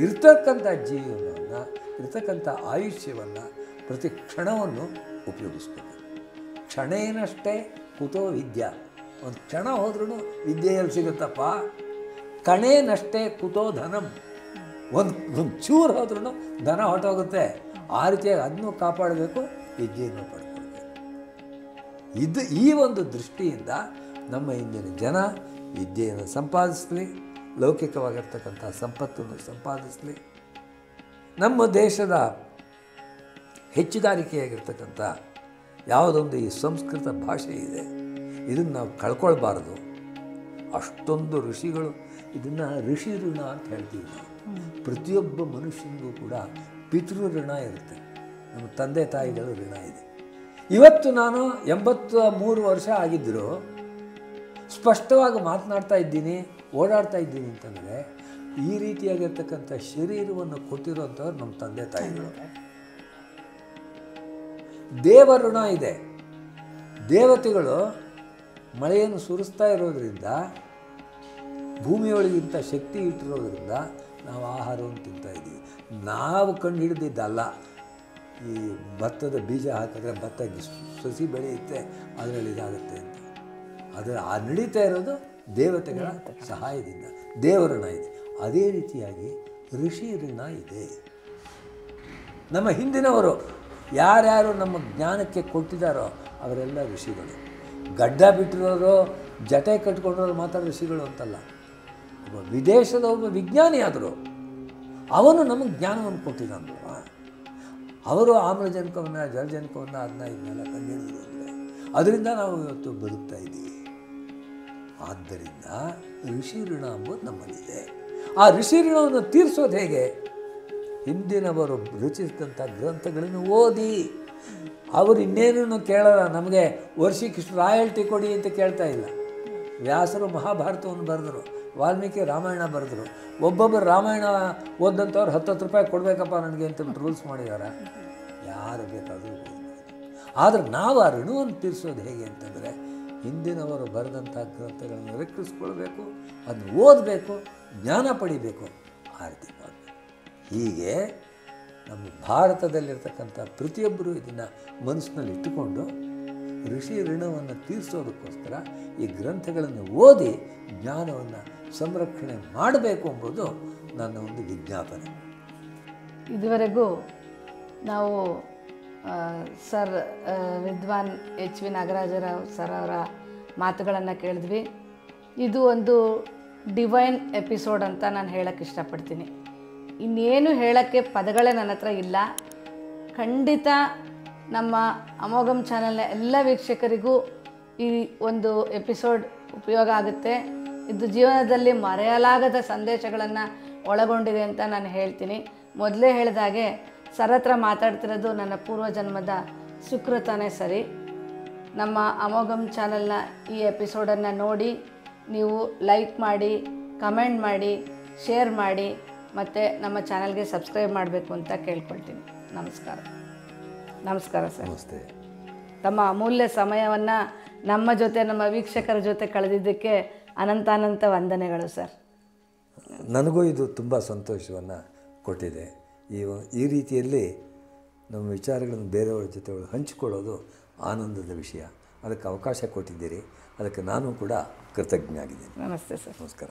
ಇರ್ತಕ್ಕಂಥ ಜೀವನವನ್ನು, ಇರ್ತಕ್ಕಂಥ ಆಯುಷ್ಯವನ್ನು ಪ್ರತಿ ಕ್ಷಣವನ್ನು ಉಪಯೋಗಿಸ್ಬೇಕು. ಕ್ಷಣೇನಷ್ಟೇ ಕುತೋ ವಿದ್ಯಾ. ಒಂದು ಕ್ಷಣ ಹೋದ್ರೂ ವಿದ್ಯೆಯಲ್ಲಿ ಸಿಗುತ್ತಪ್ಪ. ಕಣೇನಷ್ಟೇ ಕುತೋ ಧನಂ. ಒಂದು ಚೂರು ಹೋದ್ರೂ ಧನ ಹೊರಟೋಗುತ್ತೆ. ಆ ರೀತಿಯಾಗಿ ಅದನ್ನು ಕಾಪಾಡಬೇಕು, ವಿದ್ಯೆಯನ್ನು ಪಡ್ಕೊಳ್ಬೇಕು. ಈ ಒಂದು ದೃಷ್ಟಿಯಿಂದ ನಮ್ಮ ಇಂದಿನ ಜನ ವಿದ್ಯೆಯನ್ನು ಸಂಪಾದಿಸಲಿ, ಲೌಕಿಕವಾಗಿರ್ತಕ್ಕಂಥ ಸಂಪತ್ತನ್ನು ಸಂಪಾದಿಸಲಿ. ನಮ್ಮ ದೇಶದ ಹೆಚ್ಚುಗಾರಿಕೆಯಾಗಿರ್ತಕ್ಕಂಥ ಯಾವುದೊಂದು ಈ ಸಂಸ್ಕೃತ ಭಾಷೆ ಇದೆ, ಇದನ್ನು ನಾವು ಕಳ್ಕೊಳ್ಬಾರ್ದು. ಅಷ್ಟೊಂದು ಋಷಿಗಳು ಇದನ್ನು ಋಷಿ ಋಣ ಅಂತ ಹೇಳ್ತೀವಿ ನಾವು. ಪ್ರತಿಯೊಬ್ಬ ಮನುಷ್ಯನಿಗೂ ಕೂಡ ಪಿತೃ ಋಣ ಇರುತ್ತೆ, ನಮ್ಮ ತಂದೆ ತಾಯಿಗಳ ಋಣ ಇದೆ. ಇವತ್ತು ನಾನು 83 ವರ್ಷ ಆಗಿದ್ದರೂ ಸ್ಪಷ್ಟವಾಗಿ ಮಾತನಾಡ್ತಾ ಇದ್ದೀನಿ, ಓಡಾಡ್ತಾ ಇದ್ದೀನಿ ಅಂತಂದರೆ ಈ ರೀತಿಯಾಗಿರ್ತಕ್ಕಂಥ ಶರೀರವನ್ನು ಕೊಟ್ಟಿರುವಂಥವ್ರು ನಮ್ಮ ತಂದೆ ತಾಯಿಗಳು. ದೇವ ಋಣ ಇದೆ. ದೇವತೆಗಳು ಮಳೆಯನ್ನು ಸುರಿಸ್ತಾ ಇರೋದ್ರಿಂದ, ಭೂಮಿಯೊಳಗಿಂತ ಶಕ್ತಿ ಇಟ್ಟಿರೋದ್ರಿಂದ ನಾವು ಆಹಾರವನ್ನು ತಿಂತಾ ಇದ್ದೀವಿ. ನಾವು ಕಂಡು ಹಿಡಿದಿದ್ದಲ್ಲ. ಈ ಭತ್ತದ ಬೀಜ ಹಾಕಿದ್ರೆ ಭತ್ತ ಸಸಿ ಬೆಳೆಯುತ್ತೆ, ಅದರಲ್ಲಿ ಇದಾಗುತ್ತೆ ಅಂತ. ಅದರ ಆ ನಡೀತಾ ಇರೋದು ದೇವತೆಗಳ ಸಹಾಯದಿಂದ. ದೇವಋಣ ಇದೆ. ಅದೇ ರೀತಿಯಾಗಿ ಋಷಿ ಋಣ ಇದೆ. ನಮ್ಮ ಹಿಂದಿನವರು ಯಾರ್ಯಾರು ನಮ್ಮ ಜ್ಞಾನಕ್ಕೆ ಕೊಟ್ಟಿದ್ದಾರೋ ಅವರೆಲ್ಲ ಋಷಿಗಳು. ಗಡ್ಡ ಬಿಟ್ಟಿರೋರು, ಜಟೆ ಕಟ್ಕೊಂಡ್ರೋರು ಮಾತ್ರ ಋಷಿಗಳು ಅಂತಲ್ಲ. ಒಬ್ಬ ವಿದೇಶದ ಒಬ್ಬ ವಿಜ್ಞಾನಿ ಆದರು, ಅವನು ನಮಗೆ ಜ್ಞಾನವನ್ನು ಕೊಟ್ಟಿದ್ದಾನಲ್ವ. ಅವರು ಆಮ್ಲಜನಕವನ್ನು, ಜಲಜನಕವನ್ನು, ಅದನ್ನ ಇದನ್ನೆಲ್ಲ ಕಂಡುಹಿಡಿದ್ರು ಅಂದರೆ ಅದರಿಂದ ನಾವು ಇವತ್ತು ಬದುಕ್ತಾ ಇದ್ದೀವಿ. ಆದ್ದರಿಂದ ಋಷಿ ಋಣ ಎಂಬುದು ನಮ್ಮಲ್ಲಿದೆ. ಆ ಋಷಿ ಋಣವನ್ನು ತೀರಿಸೋದು ಹೇಗೆ? ಹಿಂದಿನವರು ರಚಿಸಿದಂಥ ಗ್ರಂಥಗಳನ್ನು ಓದಿ. ಅವರು ಇನ್ನೇನೂ ಕೇಳಲ್ಲ, ನಮಗೆ ವರ್ಷಕ್ಕಿಷ್ಟು ರಾಯಲ್ಟಿ ಕೊಡಿ ಅಂತ ಕೇಳ್ತಾ ಇಲ್ಲ. ವ್ಯಾಸರು ಮಹಾಭಾರತವನ್ನು ಬರೆದರು, ವಾಲ್ಮೀಕಿ ರಾಮಾಯಣ ಬರೆದರು. ಒಬ್ಬೊಬ್ಬರು ರಾಮಾಯಣ ಓದಂಥವ್ರು 10 ರೂಪಾಯಿ ಕೊಡಬೇಕಪ್ಪ ನನಗೆ ಅಂತ ರೂಲ್ಸ್ ಮಾಡಿದ್ದಾರೆ. ಯಾರು ಬೇಕಾದರೂ ಓದ್ಬೋದು. ಆದರೆ ನಾವು ಆ ಋಣವನ್ನು ತೀರಿಸೋದು ಹೇಗೆ ಅಂತಂದರೆ ಹಿಂದಿನವರು ಬರೆದಂಥ ಗ್ರಂಥಗಳನ್ನು ರೆಕ್ಕಿಸ್ಕೊಳ್ಬೇಕು, ಅದನ್ನು ಓದಬೇಕು, ಜ್ಞಾನ ಪಡಿಬೇಕು, ಆ ರೀತಿ ಮಾಡಬೇಕು. ಹೀಗೆ ನಮ್ಮ ಭಾರತದಲ್ಲಿರ್ತಕ್ಕಂಥ ಪ್ರತಿಯೊಬ್ಬರೂ ಇದನ್ನು ಮನಸ್ಸಿನಲ್ಲಿ ಇಟ್ಟುಕೊಂಡು ಋಷಿ ಋಣವನ್ನು ತೀರಿಸೋದಕ್ಕೋಸ್ಕರ ಈ ಗ್ರಂಥಗಳನ್ನು ಓದಿ ಜ್ಞಾನವನ್ನು ಸಂರಕ್ಷಣೆ ಮಾಡಬೇಕು ಎಂಬುದು ನನ್ನ ಒಂದು ವಿಜ್ಞಾಪನೆ. ಇದುವರೆಗೂ ನಾವು ಸರ್ ವಿದ್ವಾನ್ ಎಚ್ ವಿ ನಾಗರಾಜರಾವ್ ಸರ್ ಅವರ ಮಾತುಗಳನ್ನು ಕೇಳಿದ್ವಿ. ಇದು ಒಂದು ಡಿವೈನ್ ಎಪಿಸೋಡ್ ಅಂತ ನಾನು ಹೇಳೋಕ್ಕೆ ಇಷ್ಟಪಡ್ತೀನಿ. ಇನ್ನೇನು ಹೇಳೋಕ್ಕೆ ಪದಗಳೇ ನನ್ನ ಹತ್ರ ಇಲ್ಲ. ಖಂಡಿತ ನಮ್ಮ ಅಮೋಘಂ ಚಾನಲ್ನ ಎಲ್ಲ ವೀಕ್ಷಕರಿಗೂ ಈ ಒಂದು ಎಪಿಸೋಡ್ ಉಪಯೋಗ ಆಗುತ್ತೆ. ಇದು ಜೀವನದಲ್ಲಿ ಮರೆಯಲಾಗದ ಸಂದೇಶಗಳನ್ನು ಒಳಗೊಂಡಿದೆ ಅಂತ ನಾನು ಹೇಳ್ತೀನಿ. ಮೊದಲೇ ಹೇಳಿದಾಗೆ ಸರ್ ಹತ್ರ ಮಾತಾಡ್ತಿರೋದು ನನ್ನ ಪೂರ್ವಜನ್ಮದ ಸುಕೃತನೇ ಸರಿ. ನಮ್ಮ ಅಮೋಘಂ ಚಾನಲ್ನ ಈ ಎಪಿಸೋಡನ್ನು ನೋಡಿ ನೀವು ಲೈಕ್ ಮಾಡಿ, ಕಮೆಂಟ್ ಮಾಡಿ, ಶೇರ್ ಮಾಡಿ, ಮತ್ತು ನಮ್ಮ ಚಾನಲ್ಗೆ ಸಬ್ಸ್ಕ್ರೈಬ್ ಮಾಡಬೇಕು ಅಂತ ಕೇಳ್ಕೊಳ್ತೀನಿ. ನಮಸ್ಕಾರ. ನಮಸ್ಕಾರ ಸರ್. ನಮಸ್ತೆ. ತಮ್ಮ ಅಮೂಲ್ಯ ಸಮಯವನ್ನು ನಮ್ಮ ಜೊತೆ, ನಮ್ಮ ವೀಕ್ಷಕರ ಜೊತೆ ಕಳೆದಿದ್ದಕ್ಕೆ ಅನಂತಾನಂತ ವಂದನೆಗಳು ಸರ್. ನನಗೂ ಇದು ತುಂಬ ಸಂತೋಷವನ್ನು ಕೊಟ್ಟಿದೆ. ಈ ರೀತಿಯಲ್ಲಿ ನಮ್ಮ ವಿಚಾರಗಳನ್ನು ಬೇರೆಯವರ ಜೊತೆ ಹಂಚಿಕೊಳ್ಳೋದು ಆನಂದದ ವಿಷಯ. ಅದಕ್ಕೆ ಅವಕಾಶ ಕೊಟ್ಟಿದ್ದೀರಿ, ಅದಕ್ಕೆ ನಾನು ಕೂಡ ಕೃತಜ್ಞ ಆಗಿದ್ದೀನಿ. ನಮಸ್ತೆ ಸರ್. ನಮಸ್ಕಾರ.